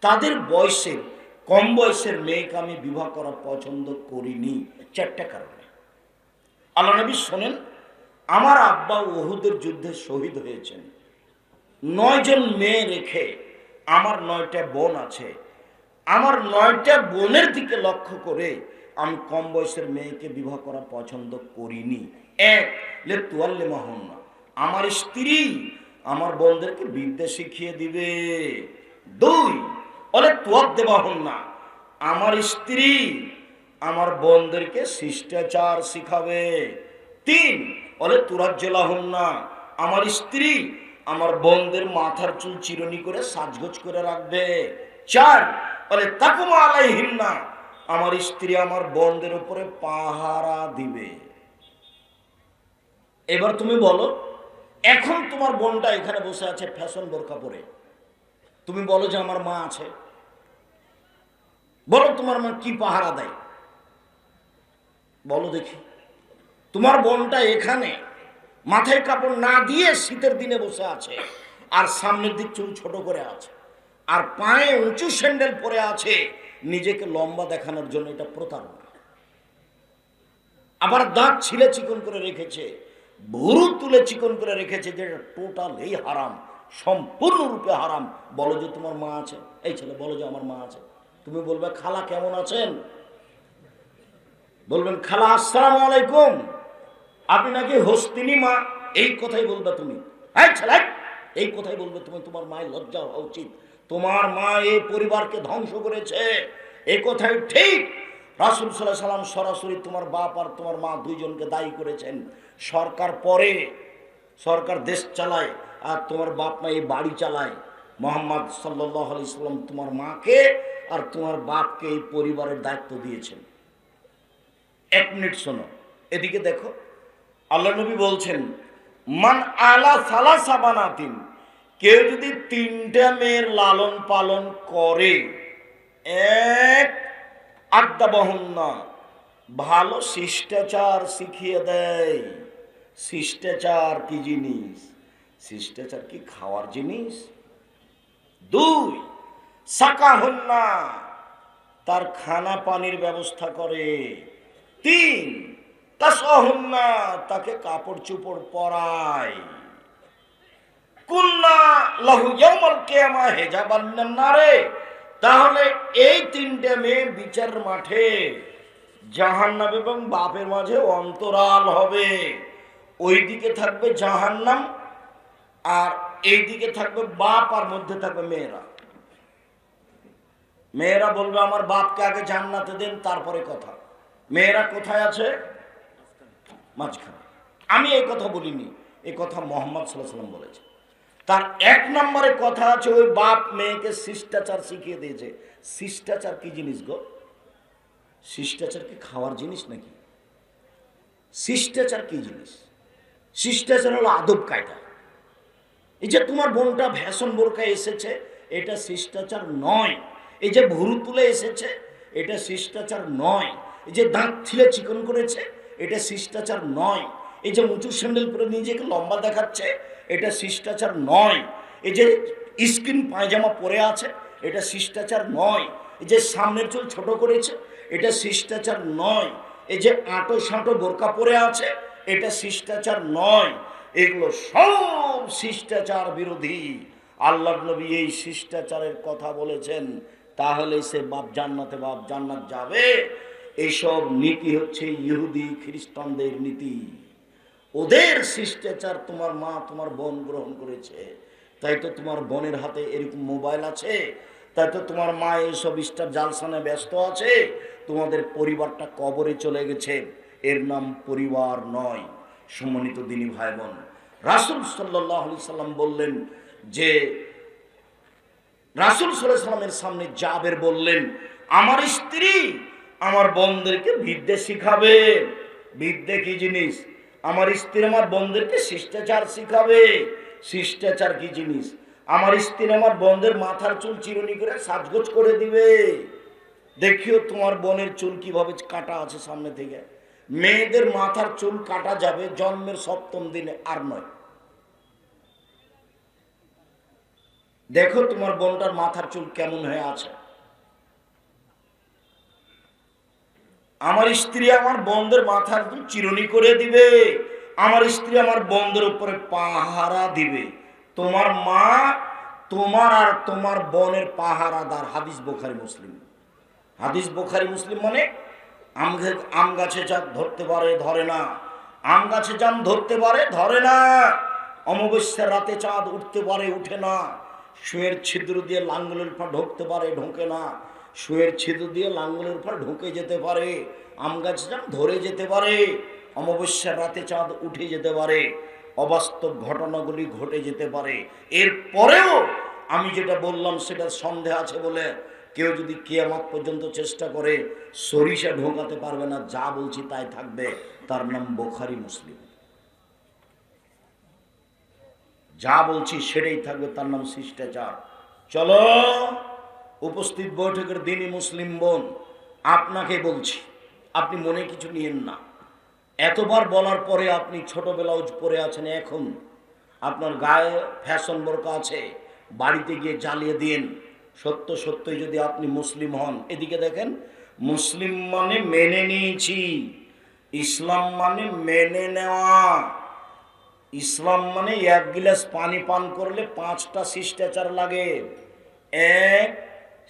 তাদের বয়সের, কম বয়সের মেয়েকে আমি বিবাহ করা পছন্দ করিনি 4টা কারণে। আল্লাহ নবী শোনেন, আমার আব্বা উহুদের যুদ্ধে শহীদ হয়েছেন 9 জন মেয়ে রেখে, আমার 9টা বোন আছে, আমার 9টা বোনের দিকে লক্ষ্য করে আমি কম বয়সের মেয়েকে বিবাহ করা পছন্দ করিনি। এক, লে তুয়াল্লে মাহন্না, আমার স্ত্রী আমার বোনদেরকে বিদ্যা শিখিয়ে দিবে। 2, অলে তুয়াদ দেবাহন্না, আমার স্ত্রী আমার বোনদেরকে শিষ্টাচার শিখাবে। 3, অলে তুরাজ্জেলাহন্না, আমার স্ত্রী আমার বোনদের মাথার চুল চিরুনি করে সাজগোজ করে রাখবে। 4, বলে তাকুমা আলাইহিন্না, আমার স্ত্রী আমার বোনদের উপরে পাহারা দিবে। এবার তুমি বলো, এখন তোমার বোনটা এখানে বসে আছে ফ্যাশন বোরকা পরে, তুমি বলো যে আমার মা আছে, বলো তোমার মা কি পাহারা দেয়, বলো দেখি। তোমার বোনটা এখানে মাথায় কাপড় না দিয়ে শীতের দিনে বসে আছে, আর সামনের দিক চুল ছোট করে আছে, আর পায়ে উঁচু স্যান্ডেল পরে আছে নিজেকে লম্বা দেখানোর জন্য। এটা প্রতারণা। আবার দাঁত ছিলে চিকন করে রেখেছে, ভুরু তুলে চিকন করে রেখেছে, যেটা টোটালি হারাম, সম্পূর্ণরূপে হারাম। বলো যে তোমার মা আছে, এই ছেলে বলো যে আমার মা আছে। তুমি বলবে খালা কেমন আছেন, বলবেন খালা আসসালামু আলাইকুম, আপনি নাকি হস্তিনী মা, এই কথাই বলবে তুমি। এই ছেলে, এই কথাই বলবে তুমি। তোমার মায়ের লজ্জা হওয়া উচিত। তোমার মা এই পরিবারকে ধ্বংস করেছে, এই কথাই ঠিক। রাসূল সাল্লাল্লাহু আলাইহি সাল্লাম সরাসরি তোমার বাপ আর তোমার মা দুইজনকে দায়ী করেছেন। সরকার পরে, সরকার দেশ চালায়, আর তোমার বাপ মা এই বাড়ি চালায়। মুহাম্মদ সাল্লাল্লাহু আলাইহি সাল্লাম তোমার মাকে আর তোমার বাপকে এই পরিবারের দায়িত্ব দিয়েছেন। 1 মিনিট শোনো, এদিকে দেখো। আল্লাহ নবী বলছেন, মান আলা সালাসা বানাতিন, কেউ যদি 3টা মেয়ের লালন পালন করে, 1, আদ্দাবাহুন্না, ভালো শিষ্টাচার শিখিয়ে দেয়। শিষ্টাচার কি জিনিস? শিষ্টাচার কি খাওয়ার জিনিস? 2, সাকাহুন্না, তার খানা পানির ব্যবস্থা করে। 3, তাসাহুন্না, তাকে কাপড় চোপড় পরায়। কুন্না লাহু ইয়াউমাল কিয়ামা হিজাবান মিনান নারে, তাহলে এই 3টে মেয়ে বিচারের মাঠে জাহান্নাম এবং বাপের মাঝে অন্তরাল হবে। ওইদিকে থাকবে জাহান্নাম, আর এইদিকে থাকবে বাপ, আর মধ্যে থাকবে মেয়েরা। মেয়েরা বলবে আমার বাপকে আগে জান্নাতে দেন, তারপরে কথা। মেয়েরা কোথায় আছে? মাঝখানে। আমি এই কথা বলিনি, এই কথা মুহাম্মদ সাল্লাল্লাহু আলাইহি ওয়াসাল্লাম বলেছে। তার 1 নম্বরে কথা আছে, ওই বাপ মেয়েকে শিষ্টাচার শিখিয়ে দিয়েছে। শিষ্টাচার কি জিনিস গো? শিষ্টাচার কি খাওয়ার জিনিস নাকি? শিষ্টাচার কি জিনিস? শিষ্টাচার হলো আদব কায়দা। এই যে তোমার বোনটা ফ্যাশন বোরকা এসেছে, এটা শিষ্টাচার নয়। এই যে ভুরু তুলে এসেছে, এটা শিষ্টাচার নয়। এই যে দাঁত ছিলে চিকন করেছে, এটা শিষ্টাচার নয়। এই যে উঁচু স্যান্ডেল পরে নিজেকে লম্বা দেখাচ্ছে, এটা শিষ্টাচার নয়। এই যে স্কিন পায়জামা পরে আছে, এটা শিষ্টাচার নয়। এই যে সামনের চুল ছোট করেছে, এটা শিষ্টাচার নয়। এই যে আঁটো সাঁটো বোরকা পরে আছে, এটা শিষ্টাচার নয়। এগুলো সব শিষ্টাচার বিরোধী। আল্লাহর নবী এই শিষ্টাচারের কথা বলেছেন, তাহলে সে বাপ জান্নাতে, বাপ জান্নাত যাবে। এইসব নীতি হচ্ছে ইহুদি খ্রিস্টানদের নীতি। ওদের শিষ্টাচার তোমার মা তোমার বোন গ্রহণ করেছে, তাই তো তোমার বোনের হাতে এরকম মোবাইল আছে, তাই তো তোমার মা এইসব স্টার জালসানে ব্যস্ত আছে। তোমাদের পরিবারটা কবরে চলে গেছে, এর নাম পরিবার নয়। সম্মানিত দিনী ভাই বোন, রাসূল সাল্লাল্লাহু আলাইহি সাল্লাম বললেন যে, রাসূল সাল্লাল্লাহু আলাইহি সাল্লামের সামনে জাবের বললেন, আমার স্ত্রী আমার বোনদেরকে বিদ্যা শিখাবে। বিদ্যা কি জিনিস? আমার স্ত্রী আমার বোনদেরকে শিষ্টাচার শিখাবে। শিষ্টাচার কি জিনিস? আমার স্ত্রী আমার বোনদের মাথার চুল চিরুনি করে সাজগোজ করে দিবে। দেখিও তোমার বোনের চুল কিভাবে কাটা আছে সামনে থেকে। মেয়েদের মাথার চুল কাটা যাবে জন্মের 7ম দিনে, আর নয়। দেখো তোমার বোনটার মাথার চুল কেমন হয়ে আছে। আমার স্ত্রী আমার বোনদের মাথার চুল চিরুনি করে দিবে, আমার স্ত্রী আমার বোনদের উপরে পাহারা দিবে। তোমার মা তোমার আর তোমার বোনের পাহারাদার। হাদিস বুখারী মুসলিম। হাদিস বুখারী মুসলিম মানে আম গাছে চাঁদ ধরতে পারে, ধরে না। আম গাছে চাঁদ ধরতে পারে, ধরে না। অমাবস্যার রাতে চাঁদ উঠতে পারে, উঠে না। শুয়ের ছিদ্র দিয়ে লাঙ্গলের পা ঢুকতে পারে, ঢোকে না। শুয়ের ছিদ্র দিয়ে লাঙ্গলের পা ঢুকে যেতে পারে। আম গাছে চাঁদ ধরে যেতে পারে, অমাবস্যার রাতে চাঁদ উঠে যেতে পারে, অবাস্তব ঘটনাগুলি ঘটে যেতে পারে। এরপরেও আমি যেটা বললাম সেটা সন্দেহ আছে বলে কেউ যদি কিয়ামত পর্যন্ত চেষ্টা করে, সরিষা ঢোকাতে পারবে না। যা বলছি তাই থাকবে। তার নাম বুখারী মুসলিম। যা বলছি সেটাই থাকবে, তার নাম শিষ্টাচার। চলো, উপস্থিত বৈঠকের দিনই মুসলিম বোন, আপনাকে বলছি, আপনি মনে কিছু নিয়েন না। এতবার বলার পরে আপনি ছোট ব্লাউজ পরে আছেন, এখন আপনার গায়ে ফ্যাশন বোরকা আছে, বাড়িতে গিয়ে জ্বালিয়ে দিন। সত্য সত্যই যদি আপনি মুসলিম হন। এদিকে দেখেন, মুসলিম মানে মেনে নিয়েছি, ইসলাম মানে মেনে নেওয়া। ইসলাম মানে এক গিলাস পানি পান করলে 5টা শিষ্টাচার লাগে। এক,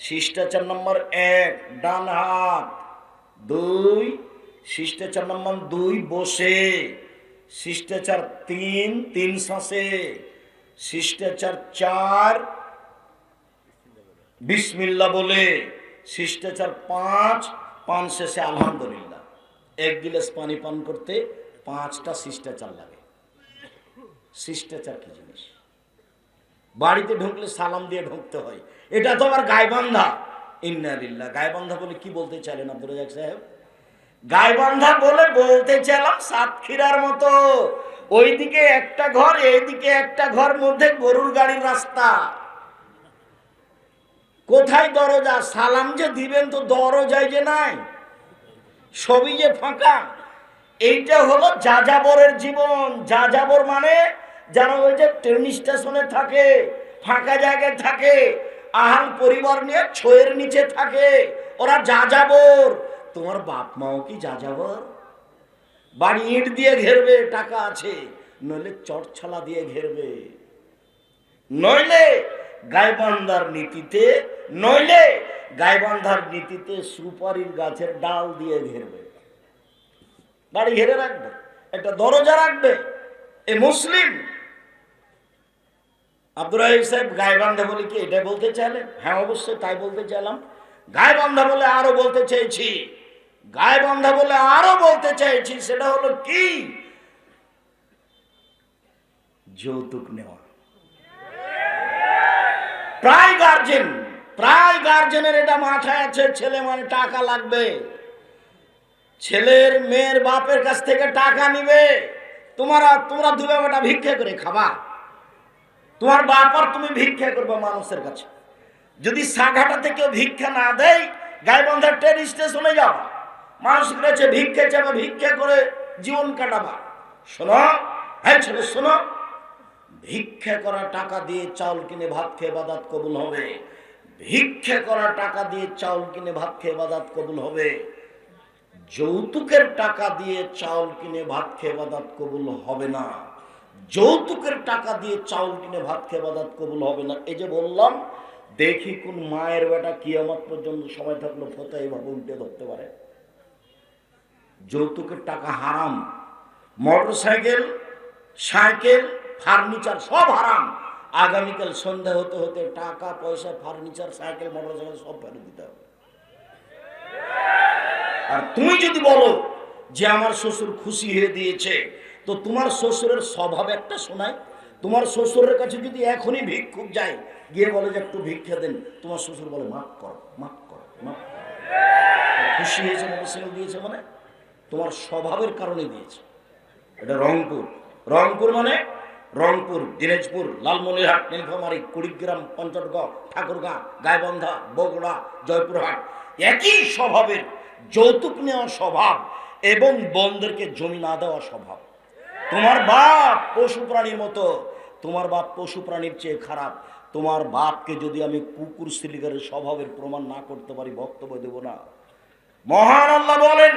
শিষ্টাচার নম্বর 1 ডান হাত। 2, শিষ্টাচার নম্বর 2 বসে। শিষ্টাচার 3 শ্বাসে। শিষ্টাচার 4 বিসমিল্লাহ বলে। শিষ্টাচার 5 পান শেষে আলহামদুলিল্লাহ। এক গিলাস পানি পান করতে 5টা শিষ্টাচার লাগে। শিষ্টাচার কি জিনিস? বাড়িতে ঢুকলে সালাম দিয়ে ঢুকতে হয়। এটা তো আবার গায়বান্ধা। ইন্না লিল্লাহ। গায়বান্ধা বলে কি বলতে চাইলেন আব্দুর রাজ্জাক সাহেব? গায়বান্ধা বলে বলতে চাইলাম সাতক্ষীরার মতো ওইদিকে একটা ঘর, এইদিকে একটা ঘর, মধ্যে গরুর গাড়ির রাস্তা। কোথায় দরজা? সালাম যে দিবেন তো দরজায় যে নাই, সবই যে ফাঁকা। এইটা হলো যাযাবরের জীবন। যাযাবর মানে যারা ওই যে ট্রেন স্টেশনে থাকে, ফাঁকা জায়গায় থাকে, আহাল পরিবার নিয়ে ছয়ের নিচে থাকে, ওরা যাযাবর। তোমার বাপ মাও কি যাযাবর? বাড়ি ইট দিয়ে ঘেরবে, টাকা আছে, নইলে চটছালা দিয়ে ঘেরবে, নইলে গায়বান্ধার নীতিতে, নইলে গায়বান্ধার নীতিতে সুপারির গাছের ডাল দিয়ে ঘেরবে, বাড়ি ঘেরে রাখবে, একটা দরজা রাখবে। এ মুসলিম। আব্দুর রাজ্জাক সাহেব গায়বান্ধা বলে কি এটা বলতে চাইলেন? হ্যাঁ, অবশ্যই তাই বলতে চাইলাম। গায়বান্ধা বলে আরো বলতে চেয়েছি, গায়বান্ধা বলে আরো বলতে চাইছি, সেটা হলো কি? যৌতুক নেওয়া। প্রায় গার্জেনের এটা মাথায় আছে, ছেলে মানে টাকা লাগবে, ছেলের মেয়ের বাপের কাছ থেকে টাকা নিবে। তোমরা দুবে বেটা ভিক্ষা করে খাবা, তোমার বাপ আর তুমি ভিক্ষা করবে মানুষের কাছে। যদি সাঘাটাতে কেউ ভিক্ষা না দেয়, গায়বান্ধার ট্রেন স্টেশনে যাও, মানুষের কাছে ভিক্ষা চাবা, ভিক্ষা করে জীবন কাটাবা। শোনো, হ্যাঁ ছেলে শোনো, ভিক্ষা করা টাকা দিয়ে চাউল কিনে ভাত খেয়ে ইবাদত কবুল হবে। ভিক্ষা করা টাকা দিয়ে চাউল কিনে ভাত খেয়ে ইবাদত কবুল হবে। যৌতুকের টাকা দিয়ে চাউল কিনে ভাত খেয়ে ইবাদত কবুল হবে না। যৌতুকের টাকা দিয়ে চাউল কিনে ভাত খেয়ে ইবাদত কবুল হবে না। এই যে বললাম, দেখি কোন মায়ের বেটা কিয়ামত পর্যন্ত সময় থাকলো ফতোয়া এইভাবে উল্টে ধরতে পারে। যৌতুকের টাকা হারাম। মোটরসাইকেল, সাইকেল, ফার্নিচার সব হারাম। আগামীকাল সন্ধ্যা হতে হতে টাকা পয়সা, ফার্নিচার, সাইকেল, মোটরসাইকেল সব ফেরত দিতে হবে। আর তুমি যদি বলো যে আমার শ্বশুর খুশি হয়ে দিয়েছে, তো তোমার শ্বশুরের স্বভাব একটা শোনায়। তোমার শ্বশুরের কাছে যদি এখনই ভিক্ষুক যায়, গিয়ে বলে যে একটু ভিক্ষা দেন, তোমার শ্বশুর বলে মাফ করো, মাফ করো, মাফ করো। খুশি হয়েছে, মোটরসাইকেল দিয়েছে মানে তোমার স্বভাবের কারণে দিয়েছে। এটা রংপুর। রংপুর মানে রংপুর, দিনাজপুর, লালমনিরহাট, নীলফামারী, কুড়িগ্রাম, পঞ্চগড়, ঠাকুরগাঁ, গাইবান্ধা, বগুড়া, জয়পুরহাট একই স্বভাবের। যৌতুক নেওয়া স্বভাব এবং বোনদেরকে জমি না দেওয়া স্বভাব। তোমার বাপ পশু প্রাণীর মতো, তোমার বাপ পশু প্রাণীর চেয়ে খারাপ। তোমার বাপকে যদি আমি কুকুর সিলিগারের স্বভাবের প্রমাণ না করতে পারি, বক্তব্য দেব না। মহান আল্লাহ বলেন,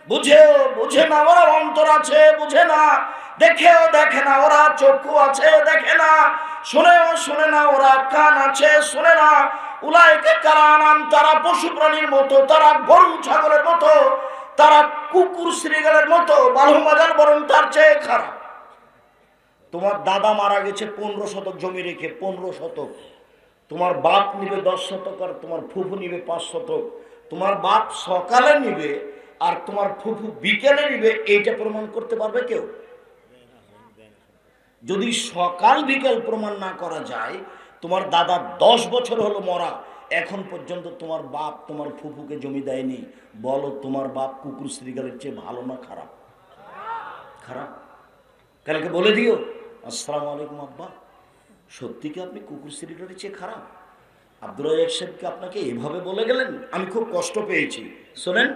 বুঝেও বুঝে না, ওরা অন্তর আছে বুঝে না, দেখেও দেখে না, ওরা চক্ষু আছে দেখে না, শুনেও শুনে না, ওরা কান আছে শুনে না। উলাইকা কারানাম, তারা পশু প্রাণীর মতো, তারা গরু ছাগলের মতো, তারা কুকুর শ্রীগালের মতো, বালুমাজার বরং তার চেয়ে খারাপ। তোমার দাদা মারা গেছে 15 শতক জমি রেখে, 15 শতক। তোমার বাপ নিবে 10 শতক আর তোমার ফুফু নিবে 5 শতক। তোমার বাপ সকালে নিবে আর তোমার ফুফু বিকেলে নিবে, এইটা প্রমাণ করতে পারবে কেউ? যদি সকাল বিকেল প্রমাণ না করা যায়, তোমার দাদা 10 বছর হলো মরা, এখন পর্যন্ত তোমার বাপ তোমার ফুফুকে জমি দেয়নি, বলো তোমার বাপ কুকুর শ্রীগালের চেয়ে ভালো না খারাপ? খারাপ। কালকে বলে দিও, আসসালামু আলাইকুম আব্বা, সত্যি কি আপনি কুকুর শ্রীগালের চেয়ে খারাপ? আব্দুর রাজ্জাক সাহেবকে আপনাকে এভাবে বলে গেলেন, আমি খুব কষ্ট পেয়েছি। শোনেন,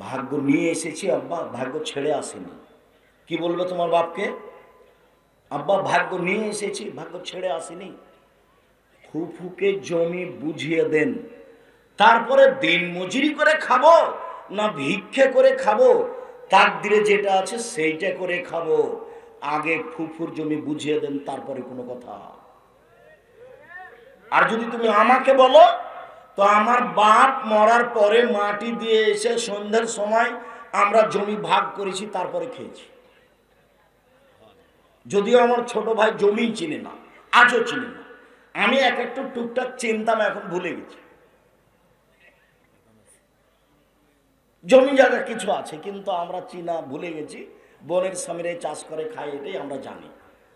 ভাগ্য নিয়ে এসেছি আব্বা, ভাগ্য ছেড়ে আসেনি। কি বলবে তোমার বাপকে? আব্বা ভাগ্য নিয়ে এসেছি, ভাগ্য ছেড়ে আসেনি। ফুফুকে জমি বুঝিয়ে দেন, তারপরে দিন মজুরি করে খাবো না ভিক্ষে করে খাবো, তাকদিরে যেটা আছে সেইটা করে খাবো। আগে ফুফুর জমি বুঝিয়ে দেন, তারপরে কোনো কথা। আর যদি তুমি আমাকে বলো, তো আমার বাপ মরার পরে মাটি দিয়ে এসে সন্ধ্যার সময় আমরা জমি ভাগ করেছি, তারপরে খেয়েছি। যদিও আমার ছোট ভাই জমি চিনে না, আজও চিনে না। আমি এক একটু টুকটাক চিনতাম, এখন ভুলে গেছি। জমি জায়গা কিছু আছে কিন্তু আমরা চিনা ভুলে গেছি। বোনের স্বামীরা চাষ করে খায়, এটাই আমরা জানি।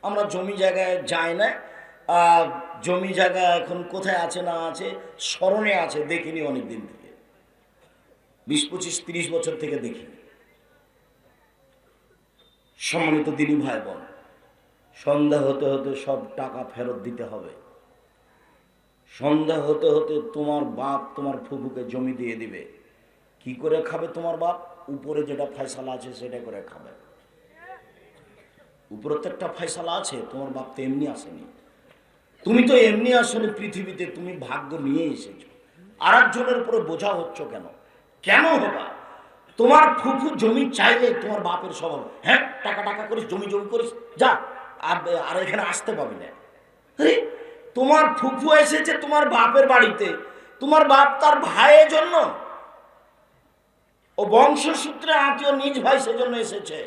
আমরা জমি জায়গায় যাই না। জমি জায়গা এখন কোথায় আছে না আছে স্মরণে আছে, দেখিনি অনেক দিন থেকে, 20, 25, 30 বছর থেকে দেখিনি। সম্মানিত দিনী ভাই বোন, সন্ধ্যা হতে হতে সব টাকা ফেরত দিতে হবে। সন্ধ্যা হতে হতে তোমার বাপ তোমার ফুফুকে জমি দিয়ে দিবে। কি করে খাবে তোমার বাপ? উপরে যেটা ফয়সালা আছে সেটা করে খাবে। উপরে তো একটা ফয়সালা আছে, তোমার বাপ তো এমনি আসেনি। তুমি তো এমনি আসলে পৃথিবীতে, তুমি ভাগ্য নিয়ে এসেছো। আর একজনের উপরে বোঝা হচ্ছ কেন? কেন হবা? তোমার ফুফু জমি চাইলে তোমার বাপের স্বভাব, হ্যাঁ টাকা টাকা করিস, জমি জমি করিস, যা আর এখানে আসতে পাবি না। আরে তোমার ফুফু এসেছে তোমার বাপের বাড়িতে, তোমার বাপ তার ভাইয়ের জন্য, ও বংশসূত্রে আত্মীয় নিজ ভাই সেজন্য এসেছে।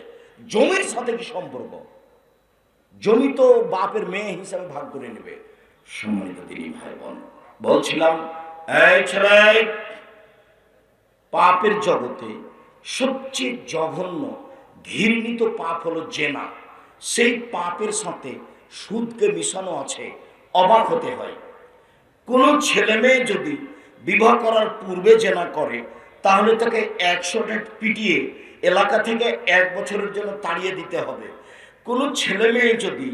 জমির সাথে কি সম্পর্ক? জমি তো বাপের মেয়ে হিসাবে ভাগ করে নেবে। সম্মানিত দিনী ভাই বোন, বলছিলাম এই ছেলে, পাপের জগতে সবচেয়ে জঘন্য ঘৃণিত পাপ হলো জেনা। সেই পাপের সাথে সুদকে মিশানো আছে, অবাক হতে হয়। কোনো ছেলে মেয়ে যদি বিবাহ করার পূর্বে জেনা করে, তাহলে তাকে 100টা পিটিয়ে এলাকা থেকে 1 বছরের জন্য তাড়িয়ে দিতে হবে। কোনো ছেলে মেয়ে যদি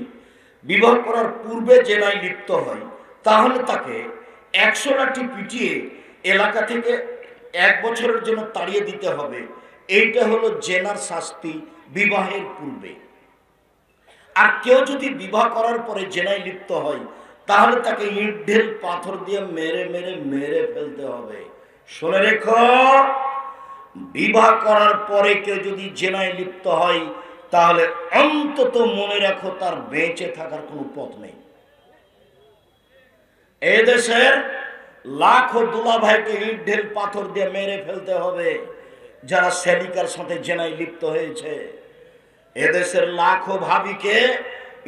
বিবাহ করার পূর্বে জেনায় লিপ্ত হয়, তাহলে তাকে 100 লাঠি পিটিয়ে এলাকা থেকে 1 বছরের জন্য তাড়িয়ে দিতে হবে। এইটা হলো জেনার শাস্তি বিবাহের পূর্বে। আর কেউ যদি বিবাহ করার পরে জেনায় লিপ্ত হয়, তাহলে তাকে ইট ঢেল পাথর দিয়ে মেরে মেরে মেরে ফেলতে হবে। শুনে রেখো, বিবাহ করার পরে কেউ যদি জেনায় লিপ্ত হয়, তাহলে অন্তত মনে রাখো তার বেঁচে থাকার কোনো পথ নেই। এদেশের লাখো দুলা ভাইকে ইট ঢেল পাথর দিয়ে মেরে ফেলতে হবে যারা সেলিকার সাথে জেনায় লিপ্ত হয়েছে। এদেশের লাখো ভাবিকে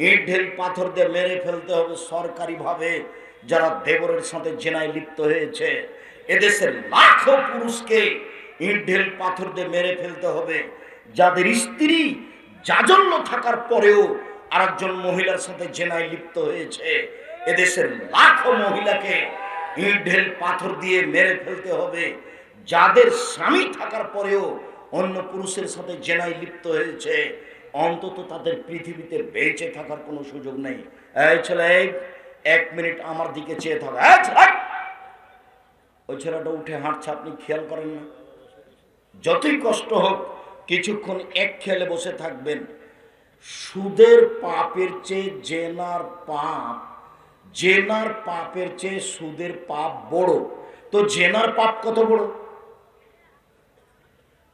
ইট ঢেল পাথর দিয়ে মেরে ফেলতে হবে সরকারি ভাবে যারা দেবরের সাথে জেনায় লিপ্ত হয়েছে। এদেশের লাখো পুরুষকে ইট ঢেল পাথর দিয়ে মেরে ফেলতে হবে যাদের স্ত্রী জাজল্য থাকার পরেও আরেকজন মহিলার সাথে জেনায় লিপ্ত হয়েছে। এদেশের লাখো মহিলাকে ইট ঢেল পাথর দিয়ে মেরে ফেলতে হবে যাদের স্বামী থাকার পরেও অন্য পুরুষের সাথে জেনায় লিপ্ত হয়েছে। অন্তত তাদের পৃথিবীতে বেঁচে থাকার কোনো সুযোগ নেই। এই ছেলে, 1 মিনিট আমার দিকে চেয়ে থাকো। ওই ছেলেটা উঠে হাঁটছে, আপনি খেয়াল করেন না? যতই কষ্ট হোক কিছুক্ষণ এক খেলে বসে থাকবেন। সুদের পাপের চেয়ে জেনার পাপের চেয়ে সুদের পাপ বড়। তো জেনার পাপ কত বড়?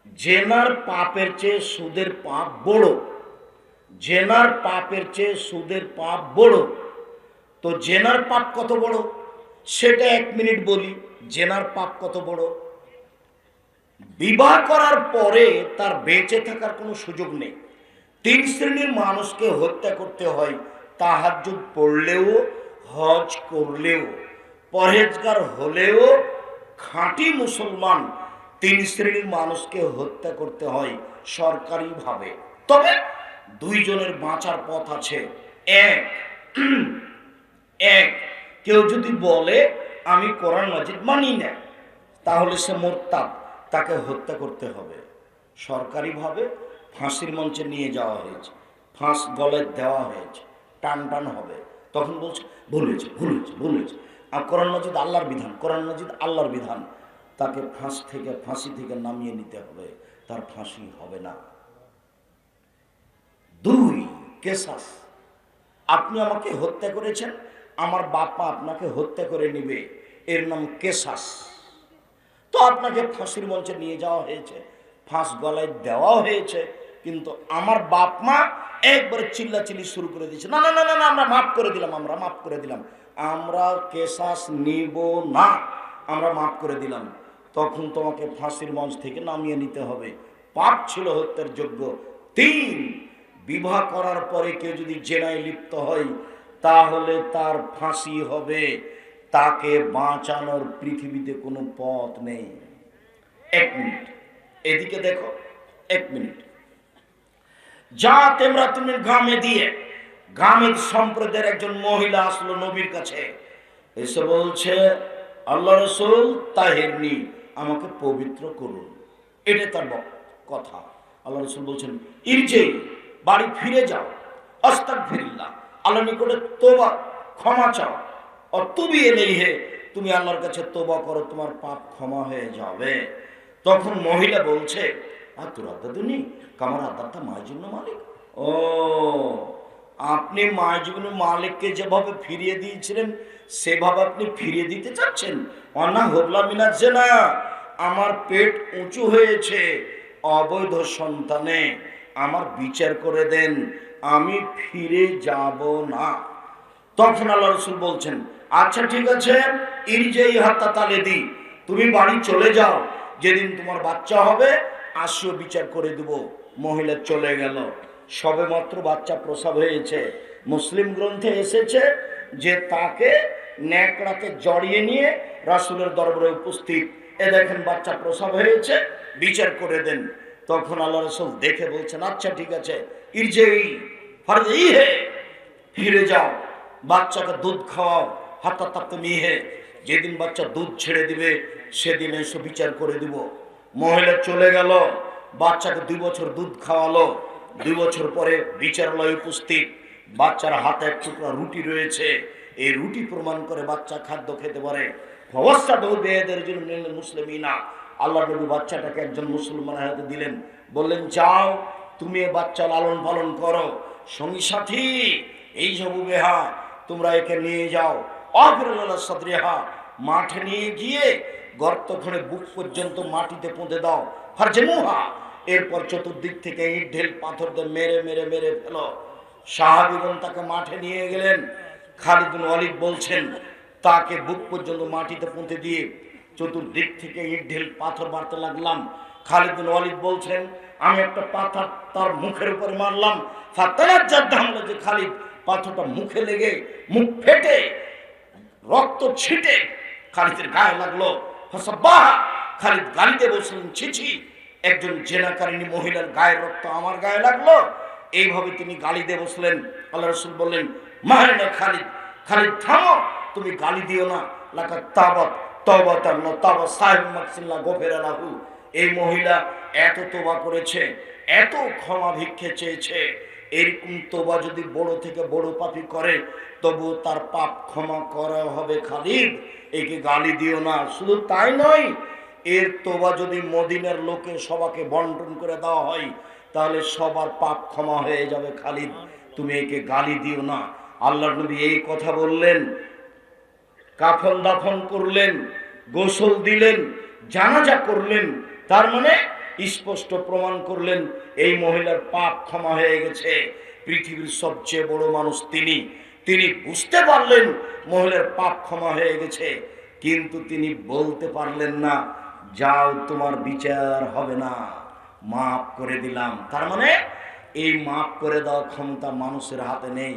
জেনার পাপের চেয়ে সুদের পাপ বড়, জেনার পাপের চেয়ে সুদের পাপ বড়। তো জেনার পাপ কত বড় সেটা 1 মিনিট বলি। জেনার পাপ কত বড়? বিবাহ করার পরে তার বেঁচে থাকার কোনো সুযোগ নেই। 3 শ্রেণীর মানুষকে হত্যা করতে হয়, তাহাজ্জুদ পড়লেও, হজ করলেও, পরহেজগার হলেও, খাঁটি মুসলমান। 3 শ্রেণীর মানুষকে হত্যা করতে হয় সরকারিভাবে। তবে 2 জনের বাঁচার পথ আছে। এক, কেউ যদি বলে আমি কোরআন মাজিদ মানি না, তাহলে সে মোরতাদ, তাকে হত্যা করতে হবে। সরকারিভাবে ফাঁসির মঞ্চে নিয়ে যাওয়া হয়েছে, ফাঁস গলায় দেওয়া হয়েছে, টান টান হবে। তখন বলছে ভুলেছে ভুলেছে ভুলেছে। আর কোরআন মাজিদ আল্লাহর বিধান, কোরআন মাজিদ আল্লাহর বিধান, তাকে ফাঁসি থেকে নামিয়ে নিতে হবে, তার ফাঁসি হবে না। 2, কেসাস। আপনি আমাকে হত্যা করেছেন, আমার বাবা আপনাকে হত্যা করে নিবে, এর নাম কেসাস। তো আপনাকে ফাঁসির মঞ্চে নিয়ে যাওয়া হয়েছে, ফাঁস গলায় দেওয়া হয়েছে, কিন্তু আমার বাপ মা একবারে চিল্লাচিল্লি শুরু করে দিয়েছে, না না না না, আমরা মাফ করে দিলাম, আমরা মাফ করে দিলাম, আমরা কেসাস নিব না, আমরা মাফ করে দিলাম। তখন তোমাকে ফাঁসির মঞ্চ থেকে নামিয়ে নিতে হবে, পাপ ছিল হত্যার যোগ্য। 3, বিবাহ করার পরে কেউ যদি জেনায় লিপ্ত হয় তাহলে তার ফাঁসি হবে, তাকে বাঁচানোর পৃথিবীতে কোনো পথ নেই। 1 মিনিট এদিকে দেখো, 1 মিনিট। যা তেমরা তুমি গ্রামে দিয়ে, গ্রামের সম্প্রদায়ের একজন মহিলা আসলো নবীর কাছে, এসে বলছে আল্লাহ রাসূল তাহেরনি, আমাকে পবিত্র করুন। এটা তার কথা। আল্লাহ রাসূল বলছেন ইরজি, বাড়ি ফিরে যাও, আস্তাগফিরুল্লাহ, আল্লাহর নিকটে তওবা ক্ষমা চাও, অতুবি ইলাইহি, তুমি আল্লাহর কাছে তওবা করো, তোমার পাপ ক্ষমা হয়ে যাবে। তখন মহিলা বলছে আতুরাদাদুনি কামার আদাতা মাইজুন মালিক, ও আপনি মাইজুন মালিককে যেভাবে ফিরিয়ে দিয়েছিলেন সেভাবে আপনি ফিরিয়ে দিতে চাচ্ছেন। অনা হবলা মিনাচ্ছে না, আমার পেট উঁচু হয়েছে অবৈধ সন্তানে, আমার বিচার করে দেন, আমি ফিরে যাব না। তখন আল্লাহ রাসূল বলছেন আচ্ছা ঠিক আছে, ইরজাই হাত্তা তালেদি, তুমি বাড়ি চলে যাও, যেদিন তোমার বাচ্চা হবে আসিও, বিচার করে দেব। মহিলা চলে গেল, সবে মাত্র বাচ্চা প্রসব হয়েছে। মুসলিম গ্রন্থে এসেছে যে তাকে ন্যাকড়াতে জড়িয়ে নিয়ে রাসূলের দরবারে উপস্থিত, এ দেখেন বাচ্চা প্রসব হয়েছে, বিচার করে দেন। তখন আল্লাহ রাসূল দেখে বলছেন আচ্ছা ঠিক আছে, ইরজাই ফারজি হে, ফিরে যাও, বাচ্চাকে দুধ খাওয়াও, হাত্তা তাপ্ত মিহে, যেদিন বাচ্চা দুধ ছেড়ে দিবে সেদিন এসে বিচার করে দিব। মহিলা চলে গেল, বাচ্চাকে 2 বছর দুধ খাওয়ালো, 2 বছর পরে বিচারালয়ে উপস্থিত, বাচ্চার হাতে 1 টুকরা রুটি রয়েছে, এই রুটি প্রমাণ করে বাচ্চা খাদ্য খেতে পারে। মুসলিমিনা, আল্লাহ নবী বাচ্চাটাকে একজন মুসলমানের হাতে দিলেন, বললেন যাও তুমি এ বাচ্চা লালন পালন করো, সঙ্গী সাথী এই সব বেহা তোমরা একে নিয়ে যাও, অফিরুল্লাহ সাদরিহা, মাঠে নিয়ে গিয়ে গর্ত খুঁড়ে বুক পর্যন্ত মাটিতে পুঁতে দাও, ফারজেমুহা, এরপর চতুর্দিক থেকে ইট ঢেল পাথর দিয়ে মেরে মেরে মেরে ফেলো। সাহাবীগণ তাকে মাঠে নিয়ে গেলেন। খালিদ বিন ওয়ালিদ বলছেন তাকে বুক পর্যন্ত মাটিতে পুঁতে দিয়ে চতুর্দিক থেকে ইট ঢেল পাথর মারতে লাগলাম। খালিদ বিন ওয়ালিদ বলছেন আমি একটা পাথর তার মুখের উপরে মারলাম, যে খালিদ পাথরটা মুখে লেগে মুখ ফেটে রক্ত ছিটে খালিদের গায়ে লাগলো। খালিদ গালিতে বলছিলেন ছিছি, একজন জেনাকারিনী মহিলার গায়ের রক্ত আমার গায়ে লাগলো। এইভাবে তিনি গালি দিয়ে বসলেন। আল্লাহ রাসূল বললেন মারনা খালিদ, খালিদ থামো, তুমি গালি দিও না, লাকাত তাবাত তাওবাতান না তাবা সাহেব মাকসিল্লাহ গফিরা লাহু, এই মহিলা এত তোবা করেছে, এত ক্ষমা ভিক্ষে চেয়েছে, এরকম তোবা যদি বড় থেকে বড় পাপী করে তবু তার পাপ ক্ষমা করা হবে। খালিদ একে গালি দিও না। শুধু তাই নয়, এর তোবা যদি মদিনার লোকে সবাকে বন্টন করে দেওয়া হয় তাহলে সবার পাপ ক্ষমা হয়ে যাবে। খালিদ তুমি একে গালি দিও না। আল্লাহর নবী এই কথা বললেন, কাফন দাফন করলেন, গোসল দিলেন, জানাজা করলেন। তার মানে স্পষ্ট প্রমাণ করলেন এই মহিলার পাপ ক্ষমা হয়ে গেছে। পৃথিবীর সবচেয়ে বড় মানুষ তিনি। তিনি বুঝতে পারলেন মহিলার পাপ ক্ষমা হয়ে গেছে, কিন্তু তিনি বলতে পারলেন না যাও তোমার বিচার হবে না, মাফ করে দিলাম। তার মানে এই মাফ করে দেওয়ার ক্ষমতা মানুষের হাতে নেই।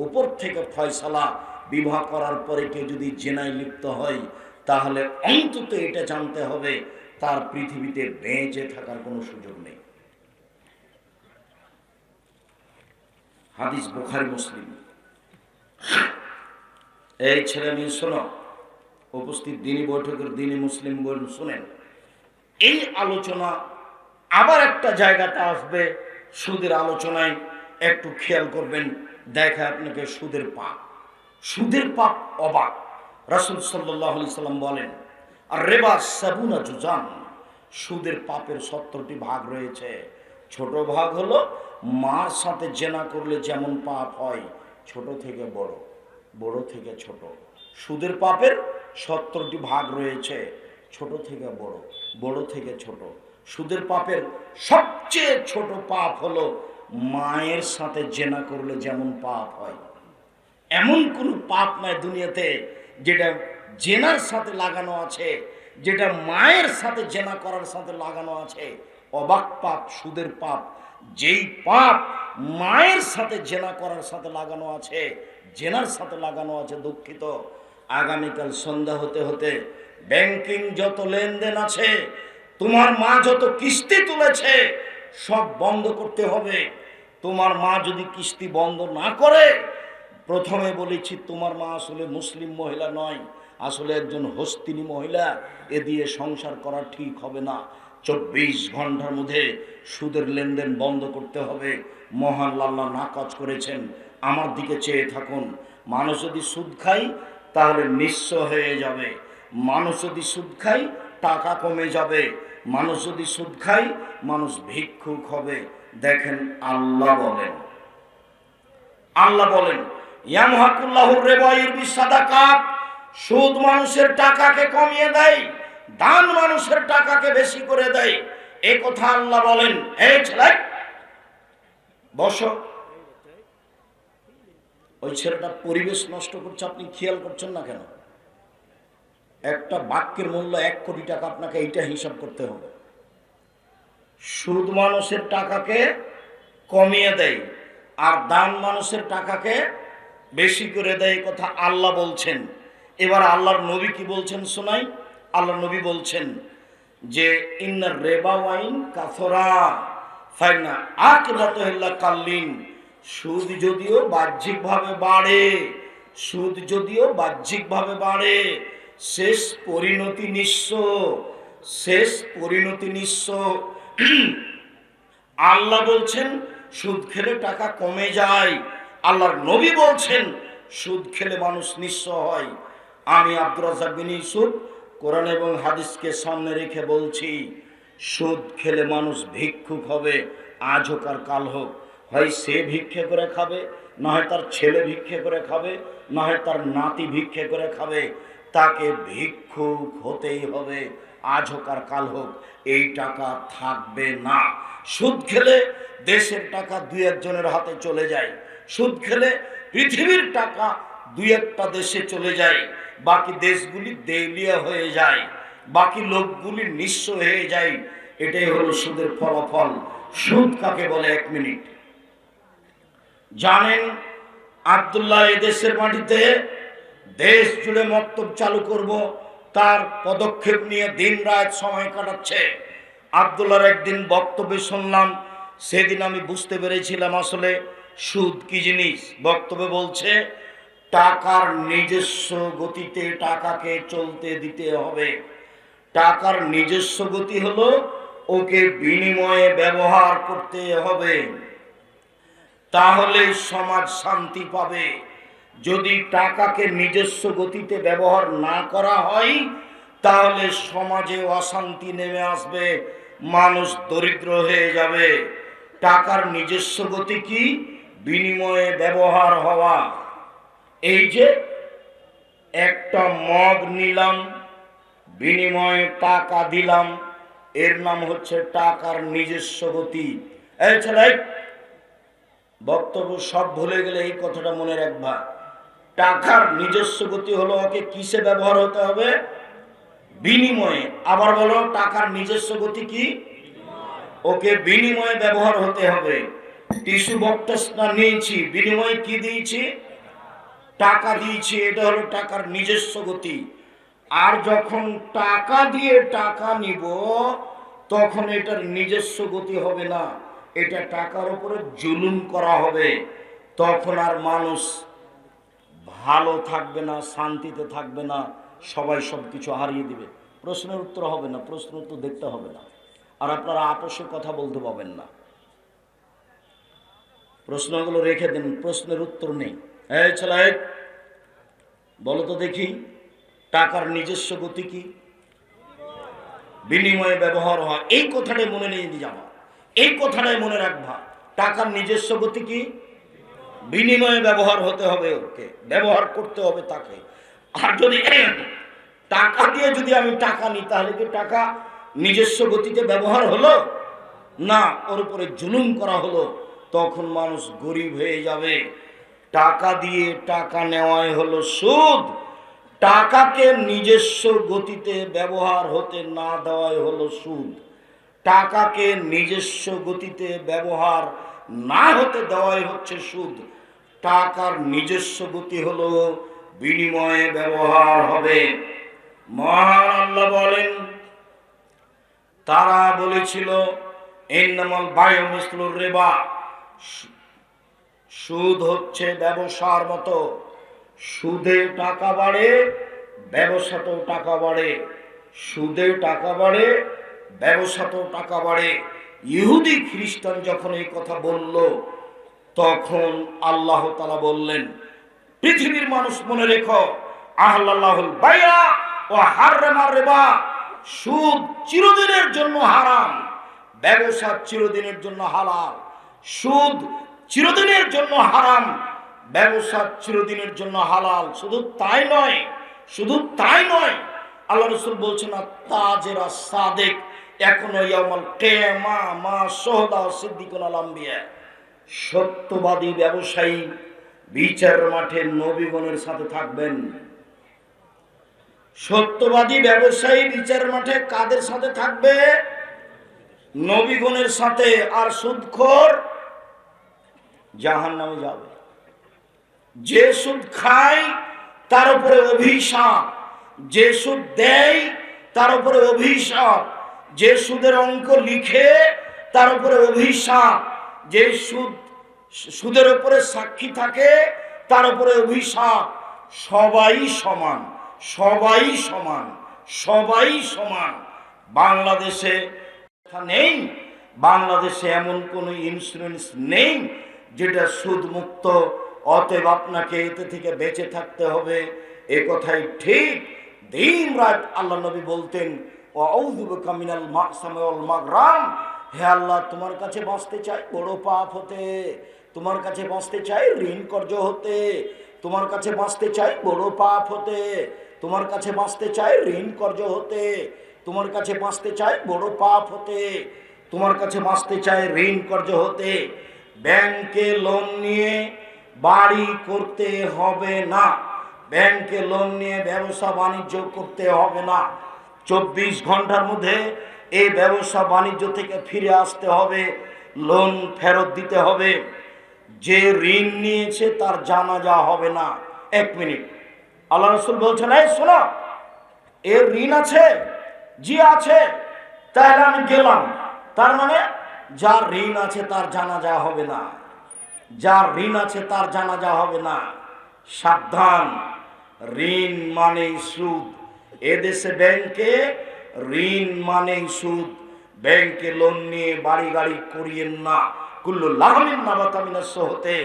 উপর থেকে ফয়সালা। বিবাহ করার পরে কেউ যদি জেনায় লিপ্ত হয় তাহলে অন্তত এটা জানতে হবে তার পৃথিবীতে বেঁচে থাকার কোনো সুযোগ নেই। হাদিস বুখারী মুসলিম। এই ছেলে মেয়ে শোনো, উপস্থিত দিনী বৈঠকের দিনী মুসলিম বোন শুনেন, এই আলোচনা আবার একটা জায়গাতে আসবে সুদের আলোচনায়। একটু খেয়াল করবেন, দেখা আপনাকে সুদের পাপ। সুদের পাপ অবাক। রাসূল সাল্লাল্লাহু আলাইহি সাল্লাম বলেন, আর রিবা সাবুনা জুজান, সুদের পাপের 70টি ভাগ রয়েছে। ছোট ভাগ হলো মার সাথে জেনা করলে যেমন পাপ হয়, ছোট থেকে বড়, বড় থেকে ছোট। সুদের পাপের 70টি ভাগ রয়েছে, ছোট থেকে বড়, বড় থেকে ছোট। সুদের পাপের সবচেয়ে ছোট পাপ হলো মায়ের সাথে জেনা করলে যেমন পাপ হয়। এমন কোনো পাপ নাই দুনিয়াতে যেটা জেনার সাথে লাগানো আছে, যেটা মায়ের সাথে জেনা করার সাথে লাগানো আছে। অবাক পাপ সুদের পাপ। যেই পাপ মায়ের সাথে জেনা করার সাথে লাগানো আছে, জেনার সাথে লাগানো আছে, দুঃখিত, আগামীকাল সন্ধ্যা হতে হতে ব্যাংকিং যত লেনদেন আছে, তোমার মা যত কিস্তি তুলেছে সব বন্ধ করতে হবে। তোমার মা যদি কিস্তি বন্ধ না করে, প্রথমে বলেছি তোমার মা আসলে মুসলিম মহিলা নয়, আসলে একজন হস্তিনী মহিলা। এ দিয়ে সংসার করা ঠিক হবে না। 24 ঘন্টার মধ্যে সুদের লেনদেন বন্ধ করতে হবে। মহান আল্লাহ নাকাজ করেছেন। আমার দিকে চেয়ে থাকুন। মানুষ যদি সুদ খায় তাহলে নিঃস্ব হয়ে যাবে। মানুষ যদি সুদ খায় টাকা কমে যাবে। মানুষ যদি সুদ খায় মানুষ ভিক্ষুক হবে। দেখেন আল্লাহ বলেন, আল্লাহ বলেন ইয়ামহাকুল্লাহুর রিবা ইউরবি সাদাকাত, সুদ মানুষের টাকাকে কমিয়ে দেয়, দান মানুষের টাকাকে বেশি করে দেয়। এই কথা আল্লাহ বলেন। এই ছেলে বসো। ওই ছেলেটা পরিবেশ নষ্ট করছে, আপনি খেয়াল করছেন না কেন? একটা বাক্যের মূল্য 1 কোটি টাকা, আপনাকে এইটা হিসাব করতে হবে। সুদ মানুষের টাকাকে কমিয়ে দেয় আর দান মানুষের টাকাকে বেশি করে দেয়, কথা আল্লাহ বলছেন। এবার আল্লাহর নবী কি বলছেন শোনাই। আল্লাহর নবী বলছেন যে ইন্নার রিবা ওয়াইন কাসরা ফাইনা আকিবাতুহু কাল্লিন, সুদ যদিও বাহ্যিকভাবে বাড়ে, সুদ যদিও বাহ্যিকভাবে বাড়ে, শেষ পরিণতি নিঃস্ব, শেষ পরিণতি নিঃস্ব। আল্লাহ বলছেন সুদ খেলে টাকা কমে যায়, আল্লাহর নবী বলছেন সুদ খেলে মানুষ নিঃস্ব হয়। আমি আব্দুর রাজ্জাক বিন ইউসুফ কোরআন এবং হাদিসকে সামনে রেখে বলছি, সুদ খেলে মানুষ ভিক্ষুক হবে, আজ হোক আর কাল হোক। হয় সে ভিক্ষে করে খাবে, না হয় তার ছেলে ভিক্ষে করে খাবে, না হয় তার নাতি ভিক্ষে করে খাবে। তাকে ভিক্ষুক হতেই হবে, আজ হোক আর কাল হোক। এই টাকা থাকবে না। সুদ খেলে দেশের টাকা 2-1 জনের হাতে চলে যায়। সুদ খেলে পৃথিবীর টাকা 2-1টা দেশে চলে যায়। বাকি দেশগুলি দেউলিয়া হয়ে যায়, বাকি লোকগুলি নিঃস্ব হয়ে যায়। এটাই হলো সুদের ফলাফল। সুদ কাকে বলে? 1 মিনিট। জানেন আব্দুল্লাহ এই দেশের মাটিতে দেশ জুড়ে মক্তব চালু করব, তার পদক্ষেপ নিয়ে দিন রাত সময় কাটাচ্ছে। আব্দুল্লাহর একদিন বক্তব্যে শুনলাম, সেদিন আমি বুঝতে পেরেছিলাম আসলে সুদ কি জিনিস। বক্তব্যে বলছে টাকার নিজস্ব গতিতে টাকাকে চলতে দিতে হবে। টাকার নিজস্ব গতি হলো ওকে বিনিময়ে ব্যবহার করতে হবে, তাহলে সমাজ শান্তি পাবে। যদি টাকাকে নিজস্ব গতিতে ব্যবহার না করা হয় তাহলে সমাজে অশান্তি নেমে আসবে, মানুষ দরিদ্র হয়ে যাবে। টাকার নিজস্ব গতি কি? বিনিময়ে ব্যবহার হওয়া। এই যে একটা মগ নিলাম, বিনিময়ে টাকা দিলাম, এর নাম হচ্ছে টাকার নিজস্ব গতি। এই ছেলে, বক্তব্য সব ভুলে গেলে এই কথাটা মনে রাখবা। টাকার নিজস্ব গতি হলো ওকে কিসে ব্যবহার হতে হবে? বিনিময়ে। আবার বলো, টাকার নিজস্ব গতি কি? ওকে বিনিময়ে ব্যবহার হতে হবে। টিস্যু বক্সটা নিয়েছি, বিনিময়ে কি দিয়েছি? টাকা দিয়েছি। এটা হলো টাকার নিজস্ব গতি। আর যখন টাকা দিয়ে টাকা নিব তখন এটার নিজস্ব গতি হবে না, এটা টাকার উপরে জুলুম করা হবে। তখন আর মানুষ ভালো থাকবে না, শান্তিতে থাকবে না, সবাই সব কিছু হারিয়ে দিবে। প্রশ্নের উত্তর হবে না, প্রশ্ন উত্তর দেখতে হবে না, আর আপনারা আপোষে কথা বলতে পাবেন না। প্রশ্নগুলো রেখে দিন, প্রশ্নের উত্তর নেই। এই ছেলে, বলো তো দেখি, টাকার নিজস্ব গতি কি? বিনিময়ে ব্যবহার হয়। এই কথাটাই মনে নিয়ে যাবা, এই কথাটাই মনে রাখবা। টাকার নিজস্ব গতি কি? বিনিময়ে ব্যবহার হতে হবে, ওকে ব্যবহার করতে হবে তাকে। আর যদি টাকা দিয়ে যদি আমি টাকা নিই তাহলে কি টাকা নিজস্ব গতিতে ব্যবহার হলো না, ওর উপরে জুলুম করা হলো। তখন মানুষ গরিব হয়ে যাবে। টাকা দিয়ে টাকা নেওয়াই হলো সুদ। টাকাকে নিজস্ব গতিতে ব্যবহার হতে না দেওয়াই হলো সুদ। টাকাকে নিজস্ব গতিতে ব্যবহার না হতে দেওয়াই হচ্ছে সুদ। টাকার নিজস্ব গতি হলো বিনিময়ে ব্যবহার হবে। মহান আল্লাহ বলেন, তারা বলেছিল ইন্নামাল বায়উ মিসলুর রিবা, সুদ হচ্ছে ব্যবসার মতো। সুদে টাকা বাড়ে, ব্যবসাতেও টাকা বাড়ে। সুদে টাকা বাড়ে, ব্যবসাতেও টাকা বাড়ে। ইহুদি খ্রিস্টান যখন এই কথা বলল তখন আল্লাহ তাআলা বললেন, পৃথিবীর মানুষ মনে রেখো, আহলাল্লাহুল বাইয়া ওয়া হাররামার রিবা, সুদ চিরদিনের জন্য হারাম, ব্যবসা চিরদিনের জন্য হালাল। সুদ চিরদিনের জন্য হারাম, ব্যবসা চিরদিনের জন্য হালাল। শুধু তাই নয়, শুধু তাই নয়, আল্লাহ রাসূল বলছেন, তাজেরা সাদেক এখনো ইয়াউমাল কিয়ামা মা শুহাদা ওয়া সিদ্দিকুল আম্বিয়া, সত্যবাদী ব্যবসায়ী বিচার মাঠে নবীগণের সাথে থাকবেন। সত্যবাদী ব্যবসায়ী বিচার মাঠে কাদের সাথে থাকবে? নবীগণের সাথে। আর সুদখোর জাহান্নামে যাবে। যে সুদ খায় তার উপরে অভিশাপ, যে সুদ দেয় তার উপরে অভিশাপ, যে সুদের অঙ্ক লিখে তার উপরে অভিশাপ, যে সুদের উপরে সাক্ষী থাকে তার উপরে অভিশাপ। সবাই সমান, সবাই সমান, সবাই সমান। বাংলাদেশে নেই, বাংলাদেশে এমন কোনো ইন্স্যুরেন্স নেই যেটা সুদ মুক্ত। অতএব আপনাকে এতে থেকে বেঁচে থাকতে হবে, এ কথাই ঠিক। দিন রাত আল্লাহ নবী বলতেন, আউযু বিকা মিনাল মাকসামি ওয়াল মাগরাম, হে আল্লাহ, তোমার কাছে বাঁচতে চাই বড় পাপ হতে, তোমার কাছে বাঁচতে চাই ঋণ কর্য হতে, তোমার কাছে বাঁচতে চাই বড় পাপ হতে, তোমার কাছে বাঁচতে চাই ঋণ কর্য হতে, তোমার কাছে বাঁচতে চাই বড় পাপ হতে, তোমার কাছে বাঁচতে চাই ঋণ কর্য হতে। ব্যাংকে লোন নিয়ে বাড়ি করতে হবে না, ব্যাংকে লোন নিয়ে ব্যবসা বাণিজ্য করতে হবে না। 24 ঘন্টার মধ্যে এই ব্যবসা বাণিজ্য থেকে ফিরে আসতে হবে, লোন ফেরত দিতে হবে। যে ঋণ নিয়েছে তার জানাজা হবে না। 1 মিনিট, আল্লাহ রাসূল বলছেন, এই শোনো, এর ঋণ আছে? জি আছে। তাহলে আমি গেলাম। তার মানে যার ঋণ আছে তার জানাজা হবে না, যার ঋণ আছে তার জানাজা হবে না। সাবধান, ঋণ মানে সুদ। এদেশে ব্যাংকে ঋণ মানে সুদ। ব্যাংকে লোন নিয়ে বাড়ি গাড়ি করিয়েন না। কুল্লু লাহমিন নাবাতা মিনাস সুহতে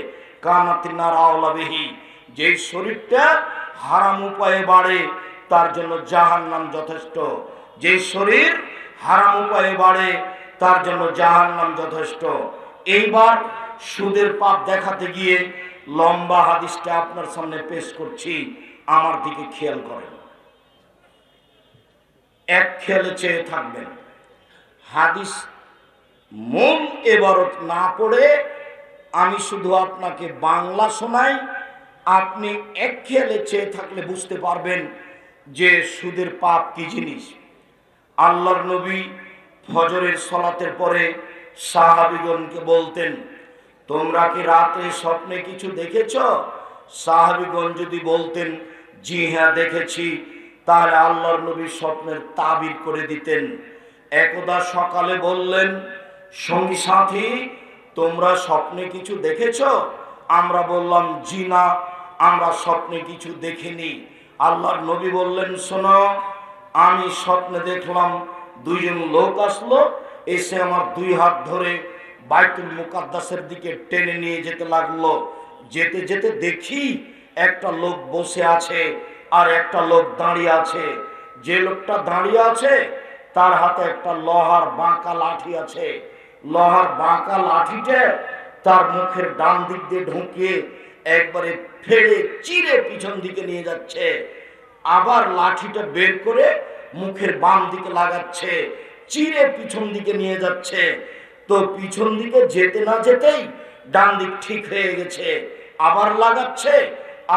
কানাতিন নার আওলা বিহি, যে শরীরটা হারাম উপায়ে বাড়ে তার জন্য জাহান্নাম যথেষ্ট। যে শরীর হারাম উপায়ে বাড়ে তার জন্য জাহান্নাম যথেষ্ট। এইবার সুদের পাপ দেখাতে গিয়ে লম্বা হাদিসটা আপনার সামনে পেশ করছি, আমার দিকে খেয়াল করেন, এক খেয়ালে চেয়ে থাকবেন। হাদিস মূল এবারত না পড়ে আমি শুধু আপনাকে বাংলা শোনাই। আপনি এক খেয়ালে চেয়ে থাকলে বুঝতে পারবেন যে সুদের পাপ কি জিনিস। আল্লাহর নবী ফজরের সলাতের পরে সাহাবীগণকে বলতেন, তোমরা কি রাতে স্বপ্নে কিছু দেখেছ? সাহাবীগণ যদি বলতেন জি হ্যাঁ দেখেছি, তাহলে আল্লাহর নবী স্বপ্নের তাবির করে দিতেন। একদা সকালে বললেন, সঙ্গী সাথী তোমরা স্বপ্নে কিছু দেখেছ? আমরা বললাম জি না, আমরা স্বপ্নে কিছু দেখিনি। আল্লাহর নবী বললেন, শোনো, আমি স্বপ্নে দেখলাম দুইজন লোক আসলো, এসে আমার দুই হাত ধরে বাইতুল মুকাদ্দাসের দিকে টেনে নিয়ে যেতে লাগলো। যেতে যেতে দেখি একটা লোক বসে আছে আর একটা লোক দাঁড়িয়ে আছে। যে লোকটা দাঁড়িয়ে আছে তার হাতে একটা লোহার বাঁকা লাঠি আছে। লোহার বাঁকা লাঠিটা তার মুখের ডান দিক দিয়ে ঢুকিয়ে একবারে ফেড়ে চিরে পিছন দিকে নিয়ে যাচ্ছে, আবার লাঠিটা বের করে মুখের বাম দিকে লাগাচ্ছে, চিরে পিছন দিকে নিয়ে যাচ্ছে। তো পিছন দিকে যেতে না যেতেই ডান দিক ঠিক হয়ে গেছে, আবার লাগাচ্ছে,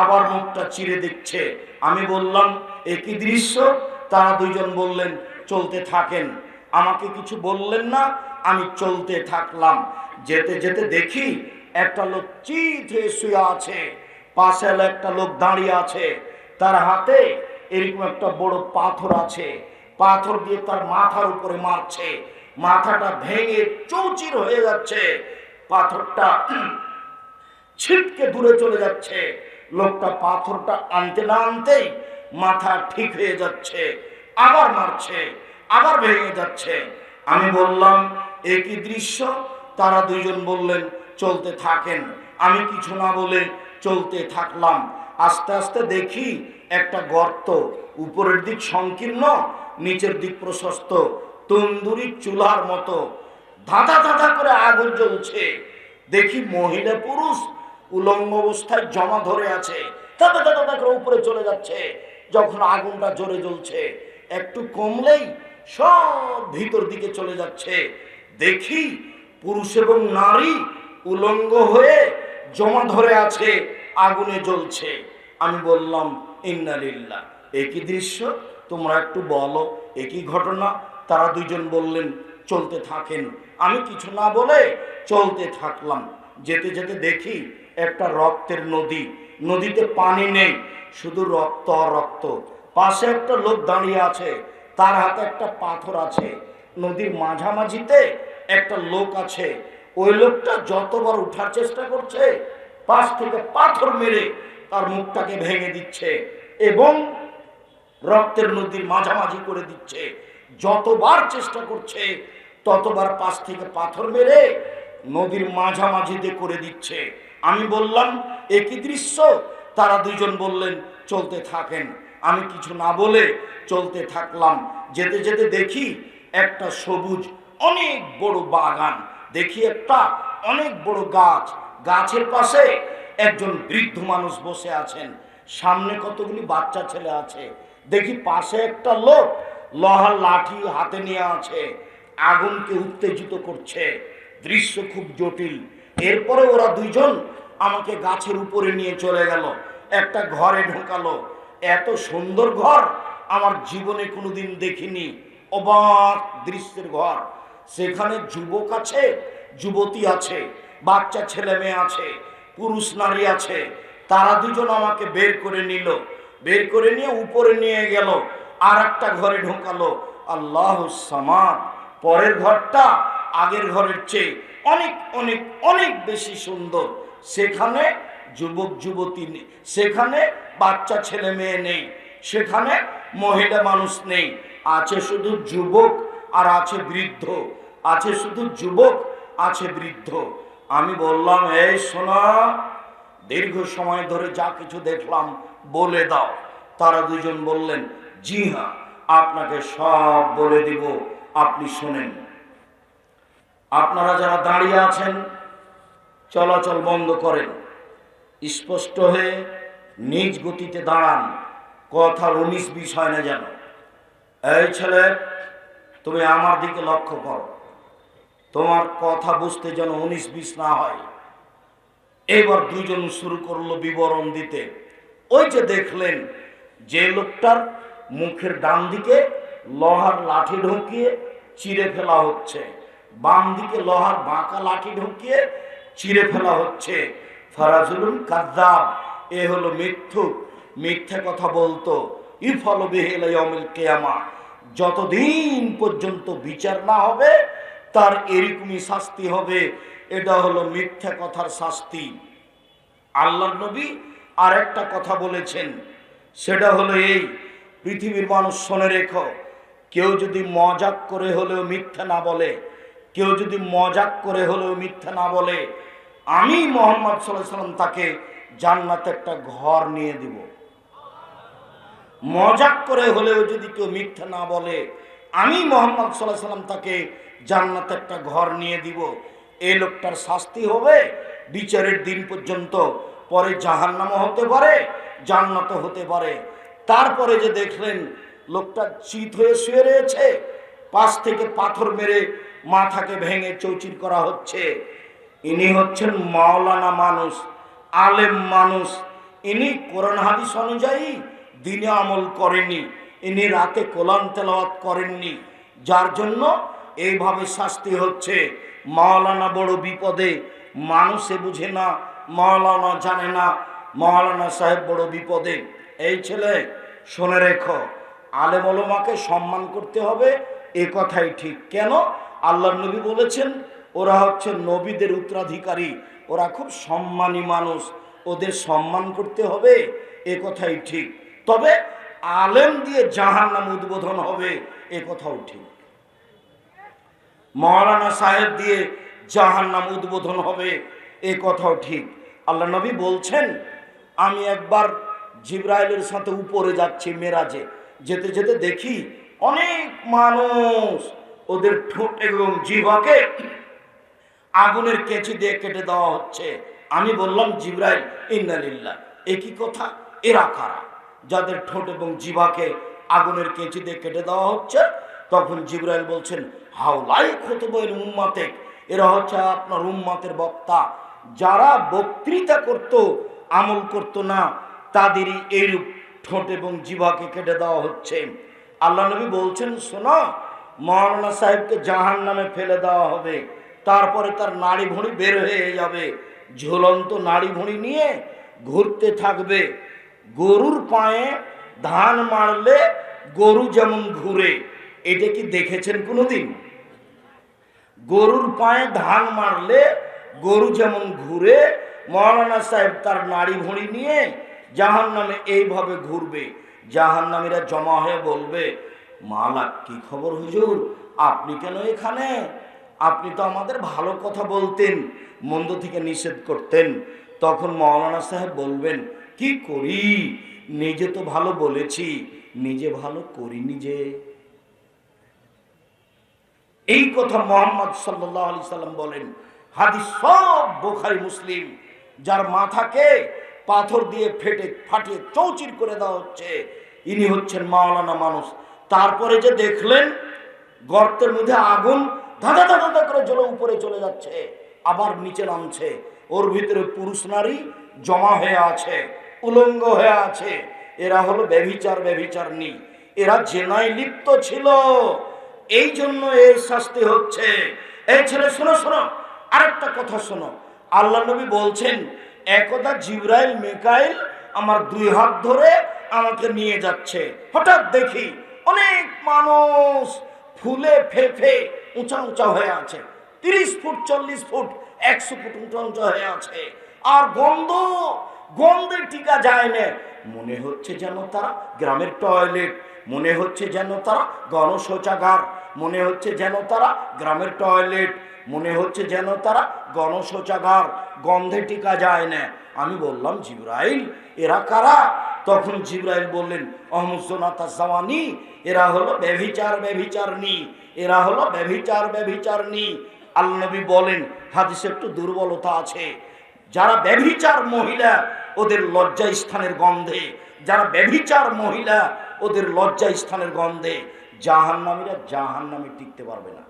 আবার মুখটা চিরে দিচ্ছে। আমি বললাম একই দৃশ্য। তারা দুইজন বললেন চলতে থাকেন। আমাকে কিছু বললেন না, আমি চলতে থাকলাম। যেতে যেতে দেখি একটা লোক চিত হয়ে শুয়ে আছে, পাশে একটা লোক দাঁড়িয়ে আছে, তার হাতে এরকম একটা বড় পাথর আছে। পাথর দিয়ে তার মাথার উপরে মারছে, মাথাটা ভেঙে চৌচির হয়ে যাচ্ছে, পাথরটা ছিটকে দূরে চলে যাচ্ছে। লোকটা পাথরটা আনতে না আনতেই মাথা ঠিক হয়ে যাচ্ছে, আবার মারছে, আবার ভেঙে যাচ্ছে। আমি বললাম একই দৃশ্য। তারা দুইজন বললেন চলতে থাকেন। আমি কিছু না বলে চলতে থাকলাম। আস্তে আস্তে দেখি একটা গর্ত, উপরের দিক সংকীর্ণ, নিচের দিক প্রশস্ত, তন্দুরি চুলার মতো ধাঁধা ধাঁধা করে আগুন জ্বলছে। দেখি মহিলা পুরুষ উলঙ্গ অবস্থায় জমা ধরে আছে, ধাঁধা ধাঁধা করে উপরে চলে যাচ্ছে। যখন আগুনটা জোরে জ্বলছে, একটু কমলেই সব ভিতর দিকে চলে যাচ্ছে। দেখি পুরুষ এবং নারী উলঙ্গ হয়ে জমা ধরে আছে, আগুনে জ্বলছে। আমি বললাম ইন্না লিল্লাহ, একই দৃশ্য, তোমরা একটু বলো একই ঘটনা। তারা দুইজন বললেন চলতে থাকেন। আমি কিছু না বলে চলতে থাকলাম। যেতে যেতে দেখি একটা রক্তের নদী, নদীতে পানি নেই, শুধু রক্ত আর রক্ত। পাশে একটা লোক দাঁড়িয়ে আছে, তার হাতে একটা পাথর আছে। নদীর মাঝামাঝিতে একটা লোক আছে, ওই লোকটা যতবার উঠার চেষ্টা করছে, পাশ থেকে পাথর মেরে তার মুখটাকে ভেঙে দিচ্ছে এবং রক্তের নদীর মাঝামাঝি করে দিচ্ছে। যতবার চেষ্টা করছে ততবার পাশ থেকে পাথর মেরে নদীর মাঝামাঝিতে করে দিচ্ছে। আমি বললাম একই দৃশ্য। তারা দুইজন বললেন চলতে থাকেন। আমি কিছু না বলে চলতে থাকলাম। যেতে যেতে দেখি একটা সবুজ অনেক বড় বাগান, দেখি একটা অনেক বড় গাছ, গাছের পাশে একজন বৃদ্ধ মানুষ বসে আছেন, সামনে কতগুলি বাচ্চা ছেলে আছে। দেখি পাশে একটা লোক লোহার লাঠি হাতে নিয়ে আছে, আগুনকে উত্তেজিত করছে। দৃশ্য খুব জটিল। এরপরে ওরা দুইজন আমাকে গাছের উপরে নিয়ে চলে গেল, একটা ঘরে ঢোকালো। এত সুন্দর ঘর আমার জীবনে কোনোদিন দেখিনি, অবাক দৃশ্যের ঘর। সেখানে যুবক আছে, যুবতী আছে, বাচ্চা ছেলে মেয়ে আছে, পুরুষ নারী আছে। তারা দুজন আমাকে বের করে নিল, বের করে নিয়ে উপরে নিয়ে গেল, আর একটা ঘরে ঢোকালো। আল্লাহ সামাদ, পরের ঘরটা আগের ঘরের চেয়ে অনেক অনেক অনেক বেশি সুন্দর। সেখানে যুবক যুবতী নেই, সেখানে বাচ্চা ছেলে মেয়ে নেই, সেখানে মহিলা মানুষ নেই, আছে শুধু যুবক আর আছে বৃদ্ধ, আছে শুধু যুবক আছে বৃদ্ধ। আমি বললাম এই শোনা, দীর্ঘ সময় ধরে যা কিছু দেখলাম বলে দাও। তারা দুজন বললেন জি হ্যাঁ, আপনাকে সব বলে দিব, আপনি শোনেন। আপনারা যারা দাঁড়িয়ে আছেন চলাচল বন্ধ করেন, স্পষ্ট হয়ে নিজ গতিতে দাঁড়ান, কথা 19-20 হয় না যেন। এই ছেলে, তুমি আমার দিকে লক্ষ্য করো, তোমার কথা বুঝতে যেন 19-20 না হয়। এবার দুইজন শুরু করলো বিবরণ দিতে। ওই যে দেখলেন যে লোকটার মুখের ডান দিকে লোহার লাঠি ঢুকিয়ে চিরে ফেলা হচ্ছে, বাম দিকে লোহার বাঁকা লাঠি ঢুকিয়ে চিরে ফেলা হচ্ছে। ফারাজুলুন কাযযাব, এ হলো মিথ্যুক, মিথ্যা কথা বলতো। ইফালু বিহি ইলা ইয়াউমিল কিয়ামা, যতদিন পর্যন্ত বিচার না হবে তার এরকমই শাস্তি হবে। এটা হলো মিথ্যা কথার শাস্তি। আল্লাহর নবী আর একটা কথা বলেছেন, সেটা হলো এই, পৃথিবীর মানুষ শুনে রেখো, কেউ যদি মজাক করে হলেও মিথ্যা না বলে, কেউ যদি মজাক করে হলেও মিথ্যা না বলে, আমি মুহাম্মদ সাল্লাল্লাহু আলাইহি সাল্লাম তাকে জান্নাতে একটা ঘর নিয়ে দিব। মজাক করে হলেও যদি কেউ মিথ্যা না বলে, আমি মুহাম্মদ সাল্লাল্লাহু আলাইহি সাল্লাম তাকে জান্নাতে একটা ঘর নিয়ে দিব। এই লোকটার শাস্তি হবে বিচারের দিন পর্যন্ত, পরে জাহান্নামও হতে পারে, জান্নাতও হতে পারে। তারপরে যে দেখলেন লোকটা চিত হয়ে শুয়ে রয়েছে, পাশ থেকে পাথর মেরে মাথাকে ভেঙে চৌচির করা হচ্ছে। ইনি হচ্ছেন মাওলানা মানুষ, আলেম মানুষ। ইনি কোরআন হাদিস অনুযায়ী দিনে আমল করেননি, ইনি রাতে কোরআন তেলাওয়াত করেননি, যার জন্য এইভাবে শাস্তি হচ্ছে। মাওলানা বড় বিপদে, মানুষে বুঝে না, মাওলানা জানে না, মাওলানা সাহেব বড় বিপদে। এই ছেলে শুনে রেখো, আলেম ওলামাকে সম্মান করতে হবে, এ কথাই ঠিক। কেন? আল্লাহর নবী বলেছেন ওরা হচ্ছে নবীদের উত্তরাধিকারী, ওরা খুব সম্মানী মানুষ, ওদের সম্মান করতে হবে, এ কথাই ঠিক। তবে আলেম দিয়ে জাহান্নাম উদ্বোধন হবে, এ কথাও ঠিক। মাওলানা সাহেব দিয়ে জাহান্নাম উদ্বোধন হবে, এ কথাও ঠিক। আল্লাহ নবী বলছেন, আমি একবার জিবরাইলের সাথে উপরে যাচ্ছি মেরাজে, যেতে যেতে দেখি অনেক মানুষ ওদের ঠোঁট এবং জিহ্বাকে আগুনের কেঁচি দিয়ে কেটে দেওয়া হচ্ছে। আমি বললাম, জিবরাইল, ইন্না লিল্লাহ, এ কি কথা? এরা কারা যাদের ঠোঁট এবং জিহ্বাকে আগুনের কেঁচি দিয়ে কেটে দেওয়া হচ্ছে? তখন জিবরাইল বলছেন, হাউলাই খুতুবাইল উম্মাতে, এরা হচ্ছে আপনার উম্মাতের বক্তা। যারা বক্তৃতা করত, আমল করত না, তাদেরই এইরূপ ঠোঁট এবং জিহ্বাকে কেটে দেওয়া হচ্ছে। আল্লাহ নবী বলছেন, শোনো, মাওলানা সাহেবকে জাহান্নামে ফেলে দেওয়া হবে, তারপরে তার নাড়ি ভুঁড়ি বের হয়ে যাবে, ঝুলন্ত নাড়ি ভুঁড়ি নিয়ে ঘুরতে থাকবে। গরুর পায়ে ধান মারলে গরু যেমন ঘুরে, এটা কি দেখেছেন কোনোদিন? গরুর পায়ে ধান মারলে গরু যেমন ঘুরে, মাওলানা সাহেব তার নাড়ি ভুঁড়ি নিয়ে জাহান্নামে এইভাবে ঘুরবে। জাহান্নামীরা জমা হয়ে বলবে, মালাক, কি খবর হুজুর, আপনি কেন এখানে? আপনি তো আমাদের ভালো কথা বলতেন, মন্দ থেকে নিষেধ করতেন। তখন মাওলানা সাহেব বলবেন, কি করি, নিজে তো ভালো বলেছি, নিজে ভালো করিনি যে। এই কথা মুহাম্মদ সাল্লাল্লাহু আলাইহি সাল্লাম বলেন, হাদিস সব বুখারী মুসলিম। যার মাথাকে পাথর দিয়ে ফাটিয়ে চৌচির করে দেওয়া হচ্ছে, ইনি হচ্ছেন মাওলানা মানুষ। তারপরে যে দেখলেন গর্তের মধ্যে আগুন ধাঁধা ধাঁধা করে জ্বলে উপরে চলে যাচ্ছে, আবার নিচে নামছে, ওর ভিতরে পুরুষ নারী জমা হয়ে আছে, উলঙ্গ হয়ে আছে। এরা হলো ব্যভিচারী, এরা জেনায় লিপ্ত ছিল, এই জন্য এই শাস্তি হচ্ছে। এই ছেলে শোনো শোনো, আরেকটা কথা শোনো। আল্লাহ নবী বলছেন, একদা জিবরাইল মিকাইল আমার 2 হাত ধরে আমাকে নিয়ে যাচ্ছে, হঠাৎ দেখি অনেক মানুষ ফুলে ফেফে উঁচা উঁচা হয়ে আছে, 30 ফুট 40 ফুট 100 ফুট উঁচা উঁচা হয়ে আছে, আর গন্ধে টিকা যায় না। মনে হচ্ছে যেন তারা গ্রামের টয়লেট, মনে হচ্ছে যেন তারা গণশৌচাগার, মনে হচ্ছে যেন তারা গ্রামের টয়লেট, মনে হচ্ছে যেন তারা গণশৌচাগার, গন্ধে টিকা যায় না। আমি বললাম, জিবরাইল, এরা কারা? তখন জিবরাইল বললেন, অহমুজনাতা জাওয়ানি, এরা হলো ব্যভিচারণী, এরা হলো ব্যভিচারণী। আল্লাহ নবী বলেন, হাদিসে একটু দুর্বলতা আছে, যারা ব্যভিচার মহিলা ওদের লজ্জা স্থানের গন্ধে, যারা ব্যভিচার মহিলা ওদের লজ্জা স্থানের গন্ধে, জাহান্নামীরা জাহান্নামে টিকতে পারবে না।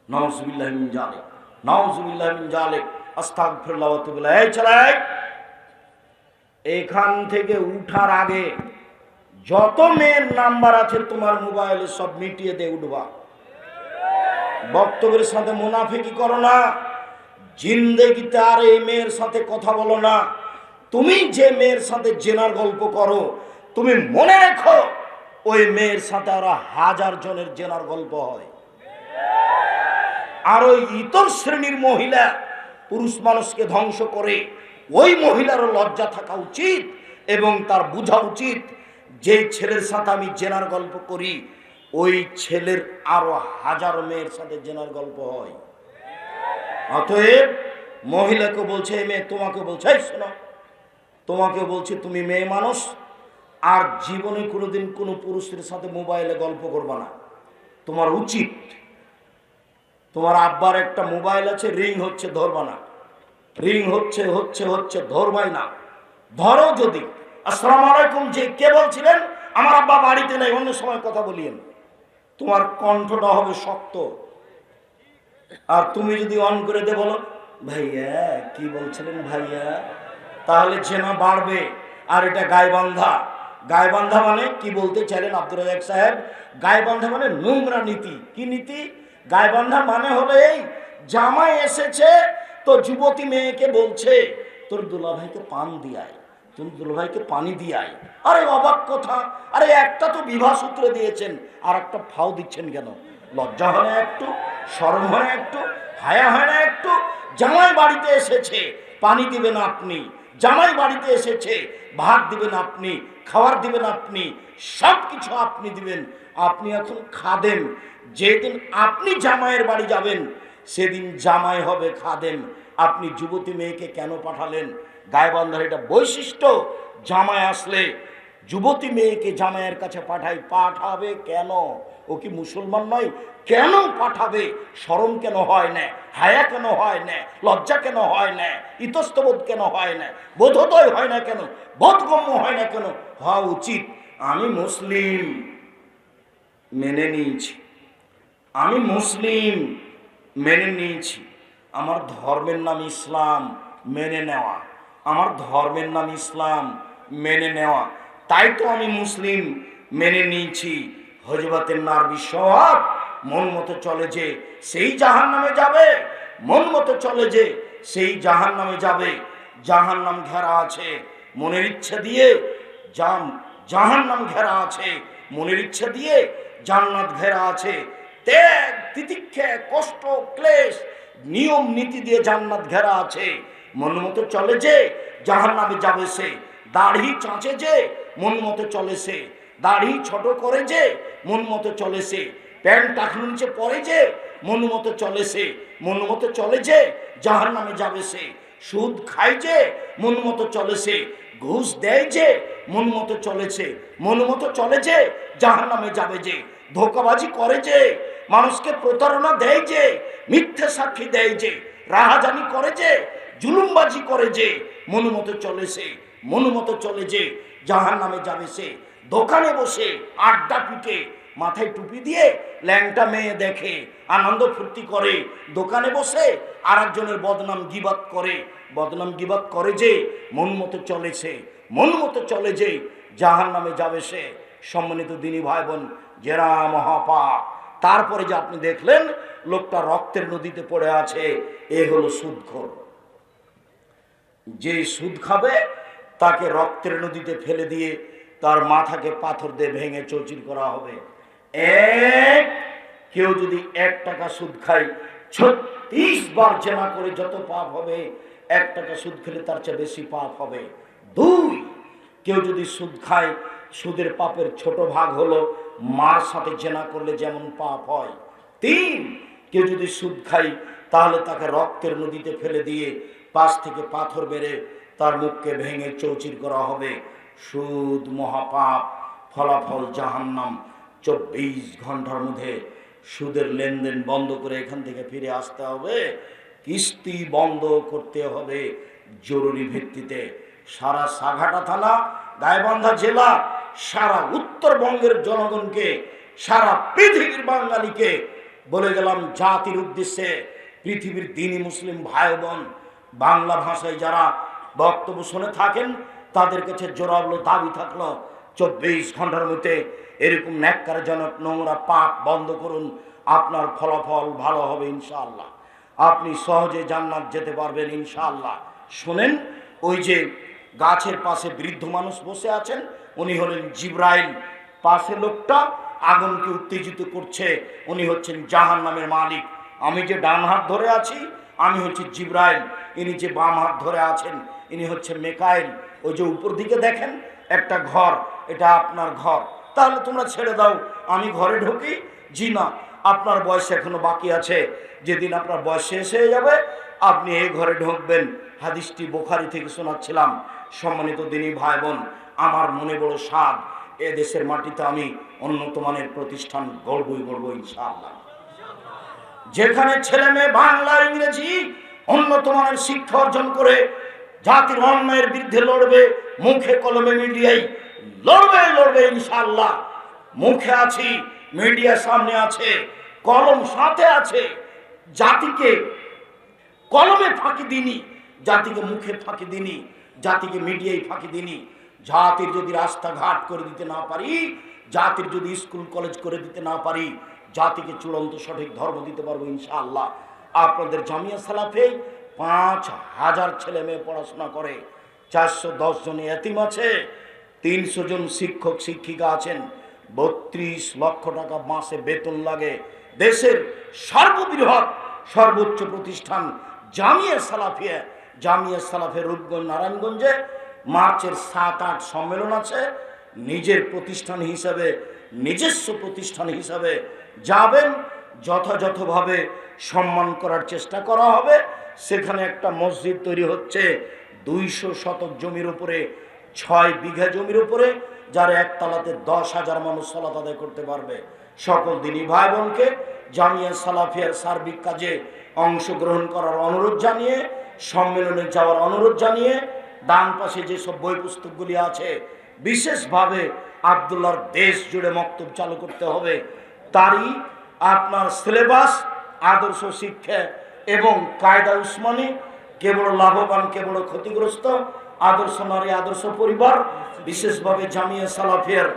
নাউজুবিল্লাহি মিন যালিক, নাউজুবিল্লাহি মিন যালিক, আস্তাগফিরুল্লাহ ওয়া আতুবু ইলাইহি। এই ছেলে, এখান থেকে উঠার আগে যত মেয়ের নাম্বার আছে তোমার মোবাইলে সব মিটিয়ে দিয়ে উঠবা। বক্তব্যের সাথে মুনাফিকি করো না, জিন্দেগিতে আর এই মেয়ের সাথে কথা বলো না। তুমি যে মেয়ের সাথে জেনার গল্প করো, তুমি মনে রেখো ওই মেয়ের সাথে আরো 1000 জনের জেনার গল্প হয়। আর ওই ইতর শ্রেণীর মহিলা পুরুষ মানুষকে ধ্বংস করে, ওই মহিলারও লজ্জা থাকা উচিত এবং তার বোঝা উচিত যে ছেলের সাথে আমি জেনার গল্প করি, ওই ছেলের আরো 1000 মেয়ের সাথে জেনার গল্প হয়। অতএব মহিলাকে বলছে, মেয়ে তোমাকে বলছে, এই শোনো, তোমাকে বলছে তুমি মেয়ে মানুষ, আর জীবনে কোনোদিন কোনো পুরুষের সাথে মোবাইলে গল্প করবা না। তোমার উচিত, তোমার আব্বার একটা মোবাইল আছে, রিং হচ্ছে, ধরবা না। রিং হচ্ছে হচ্ছে হচ্ছে ধরবাই না। ধরো যদি, আসসালামু আলাইকুম, যে কে বলছিলেন? আমার আব্বা বাড়িতে নেই, অন্য সময় কথা বলিয়েন। তোমার কণ্ঠটা হবে শক্ত। আর তুমি যদি অন করে দে বলো, ভাইয়া কি বলছিলেন ভাইয়া, তাহলে জেনা বাড়বে। আর এটা গায়বান্ধা। গায়বান্ধা মানে কি বলতে চাইলেন আব্দুর রাজ্জাক সাহেব? গায়বান্ধা মানে নোংরা নীতি। কি নীতি? গায়বান্ধা মানে হলো এই, জামাই এসেছে তো যুবতী মেয়েকে বলছে তোর দুলাভাইকে পান দিয়াই, তুমি দুলাভাইকে পানি দিয়াই। আরে অবাক কথা, আরে একটা তো বিবাহ সূত্রে দিয়েছেন, আর একটা ফাও দিচ্ছেন কেন? লজ্জা হয় না একটু? শরম হয় না একটু? হায়া হয় না একটু? জামাই বাড়িতে এসেছে, পানি দিবেন আপনি। জামাই বাড়িতে এসেছে, ভাত দিবেন আপনি, খাবার দিবেন আপনি, সব কিছু আপনি দিবেন। আপনি এখন খাদেম। যেদিন আপনি জামাইয়ের বাড়ি যাবেন সেদিন জামাই হবে খাদেম। আপনি যুবতী মেয়েকে কেন পাঠালেন? গায়বান্ধার এটা বৈশিষ্ট্য। জামাই আসলে যুবতী মেয়েকে জামাইয়ের কাছে পাঠাবে কেন? ও কি মুসলমান নয়? কেন পাঠাবে? শরম কেন হয় না? হায়া কেন হয় না? লজ্জা কেন হয় না? ইতস্তবোধ কেন হয় না? বোধোদয় হয় না কেন? বোধগম্য হয় না কেন? হওয়া উচিত। আমি মুসলিম, মেনে নিয়েছি। আমি মুসলিম, মেনে নিয়েছি। আমার ধর্মের নাম ইসলাম, মেনে নেওয়া। আমার ধর্মের নাম ইসলাম, মেনে নেওয়া। তাই তো আমি মুসলিম, মেনে নিয়েছি। হযরতের নারবি সব মন মতো চলে যে সেই জাহান্নামে যাবে। মন মতো চলে যে সেই জাহান্নামে যাবে। জাহান্নাম ঘেরা আছে মনের ইচ্ছা দিয়ে, জাহান্নাম ঘেরা আছে মনের ইচ্ছা দিয়ে, জান্নাত ঘেরা আছে ত্যাগ তিতিক্ষা কষ্ট ক্লেশ নিয়ম নীতি দিয়ে। জান্নাত ঘেরা আছে। মন মতো চলে যে জাহান্নামে যাবে সে। দাড়ি চাঁচে যে মন মতো চলে সে। দাড়ি ছোট করে যে মন মতো চলে সে। প্যান্ট টাকনু নিচে পরে যে মন মতো চলে সে। মন মতো চলে যে জাহান্নামে যাবে সে। সুদ খায় যে মন মতো চলে সে। ঘুষ দেয় যে মন মতো চলেছে। মন মতো চলে যে জাহান্নামে যাবে যে। ধোঁকাবাজি করে যে, মানুষকে প্রতারণা দেয় যে, মিথ্যে সাক্ষী দেয় যে, রাহাজানি করে যে, জুলুমবাজি করে যে, মন মতো চলে সে। মন মতো চলে যে জাহান্নামে যাবে সে। দোকানে বসে আড্ডা পিটে, মাথায় টুপি দিয়ে ল্যাংটা মেয়ে দেখে, আনন্দ ফুর্তি করে। দোকানে বসে আর একজনের বদনাম গিবাত করে। বদনাম গিবাত করে যে মন মতো চলেছে। মন মতো চলে যে জাহান্নামে যাবে সে। সম্মানিত দিনী ভাই বোন, জেরা মহাপাপ। তারপরে যে আপনি দেখলেন লোকটা রক্তের নদীতে পড়ে আছে, এ হলো সুদখোর। যে সুদ খাবে তাকে রক্তের নদীতে ফেলে দিয়ে তার মাথাকে পাথর দিয়ে ভেঙে চৌচির করা হবে। কেউ যদি 1 টাকা সুদ খায়, 36 বার জেনা করে যত পাপ হবে, 1 টাকা সুদ খেলে তার চেয়ে বেশি পাপ হবে। 2, কেউ যদি সুদ খায়, সুদের পাপের ছোট ভাগ হলো মার সাথে জেনা করলে যেমন পাপ হয়। 3, কেউ যদি সুদ খায় তাহলে তাকে রক্তের নদীতে ফেলে দিয়ে পাশ থেকে পাথর বেড়ে তার মুখকে ভেঙে চৌচির করা হবে। সুদ মহাপাপ, ফলাফল জাহান্নাম। 24 ঘন্টার মধ্যে সুদের লেনদেন বন্ধ করে এখান থেকে ফিরে আসতে হবে। কিস্তি বন্ধ করতে হবে জরুরি ভিত্তিতে। সারা সাঘাটা থানা, গাইবান্ধা জেলা, সারা উত্তরবঙ্গের জনগণকে সারা পৃথিবীর বাঙালিকে বলে গেলাম জাতির উদ্দেশ্যে, পৃথিবীর দ্বীনি মুসলিম ভাই বোন, বাংলা ভাষায় যারা বক্তব্য শুনে থাকেন তাদের কাছে জোরালো দাবি থাকলো 24 ঘন্টার মধ্যে এরকম ন্যাক্কারজনক নোংরা পাপ বন্ধ করুন, আপনার ফলাফল ভালো হবে ইনশাআল্লাহ, আপনি সহজে জান্নাত যেতে পারবেন ইনশাআল্লাহ। শুনেন, ওই যে গাছের পাশে বৃদ্ধ মানুষ বসে আছেন, উনি হলেন জিবরাইল। পাশে লোকটা আগুনকে উত্তেজিত করছে, উনি হচ্ছেন জাহান্নামের মালিক। আমি যে ডান হাত ধরে আছি আমি হচ্ছে জিবরাইল, ইনি যে বাম হাত ধরে আছেন ইনি হচ্ছে মেকাইল। ওই যে উপর দিকে দেখেন একটা ঘর, এটা আপনার ঘর, তাহলে তোমরা ছেড়ে দাও আমি ঘরে ঢুকি। জি না, আপনার বয়স এখনো বাকি আছে, যেদিন আপনার বয়স শেষ হয়ে যাবে আপনি এই ঘরে ঢুকবেন। হাদিসটি বুখারী থেকে শোনাচ্ছিলাম। সম্মানিত দিনী ভাই বোন, আমার মনে বড় স্বাদ, এ দেশের মাটিতে আমি উন্নত মানের প্রতিষ্ঠান গড়বই ইনশাআল্লাহ, যেখানে ছেলে মেয়ে বাংলা ইংরেজি উন্নত মানের শিক্ষা অর্জন করে জাতির অন্যায়ের বিরুদ্ধে লড়বে, মুখে কলমে মিডিয়ায় লড়বে ইনশাআল্লাহ। মুখে আছি, মিডিয়া সামনে আছে, কলম সাথে আছে। জাতিকে কলমে ফাঁকি দিনি, জাতিকে মুখে ফাঁকি দিনি, জাতিকে মিডিয়ায় ফাঁকি দিনি। জাতির যদি রাস্তাঘাট করে দিতে না পারি, জাতির যদি স্কুল কলেজ করে দিতে না পারি, জাতিকে চূড়ান্ত সঠিক ধর্ম দিতে পারবো ইনশাআল্লাহ। আপনাদের জামিয়া সালাফে 5000 ছেলে মেয়ে পড়াশোনা করে, 410 জন এতিম আছে, 300 জন শিক্ষক শিক্ষিকা আছেন, 32 লক্ষ টাকা মাসে বেতন লাগে। দেশের সর্ববৃহৎ সর্বোচ্চ প্রতিষ্ঠান জামিয়া সালাফে রূপগঞ্জ নারায়ণগঞ্জে মার্চের 7-8 সম্মেলন আছে। নিজের প্রতিষ্ঠান হিসাবে, নিজস্ব প্রতিষ্ঠান হিসাবে যাবেন, যথাযথভাবে সম্মান করার চেষ্টা করা হবে। সেখানে একটা মসজিদ তৈরি হচ্ছে 200 শতক জমির উপরে, 6 বিঘা জমির উপরে, যার একতলাতে 10,000 মানুষ সালাত আদায় করতে পারবে। সকল দিনী ভাই বোনকে জামিয়া সালাফিয়ার সার্বিক কাজে অংশগ্রহণ করার অনুরোধ জানিয়ে, সম্মেলনে যাওয়ার অনুরোধ জানিয়ে, ডান পাশে যেসব বই পুস্তকগুলি আছে বিশেষভাবে আব্দুল্লাহর দেশ জুড়ে মক্তব চালু করতে হবে। তারই আপনার সিলেবাস, আদর্শ শিক্ষা এবং কায়দা উসমানী, কেবল লাভবান কেবল ক্ষতিগ্রস্ত, আদর্শ নারী আদর্শ পরিবার, বিশেষভাবে জামিয়া সালাফিয়ার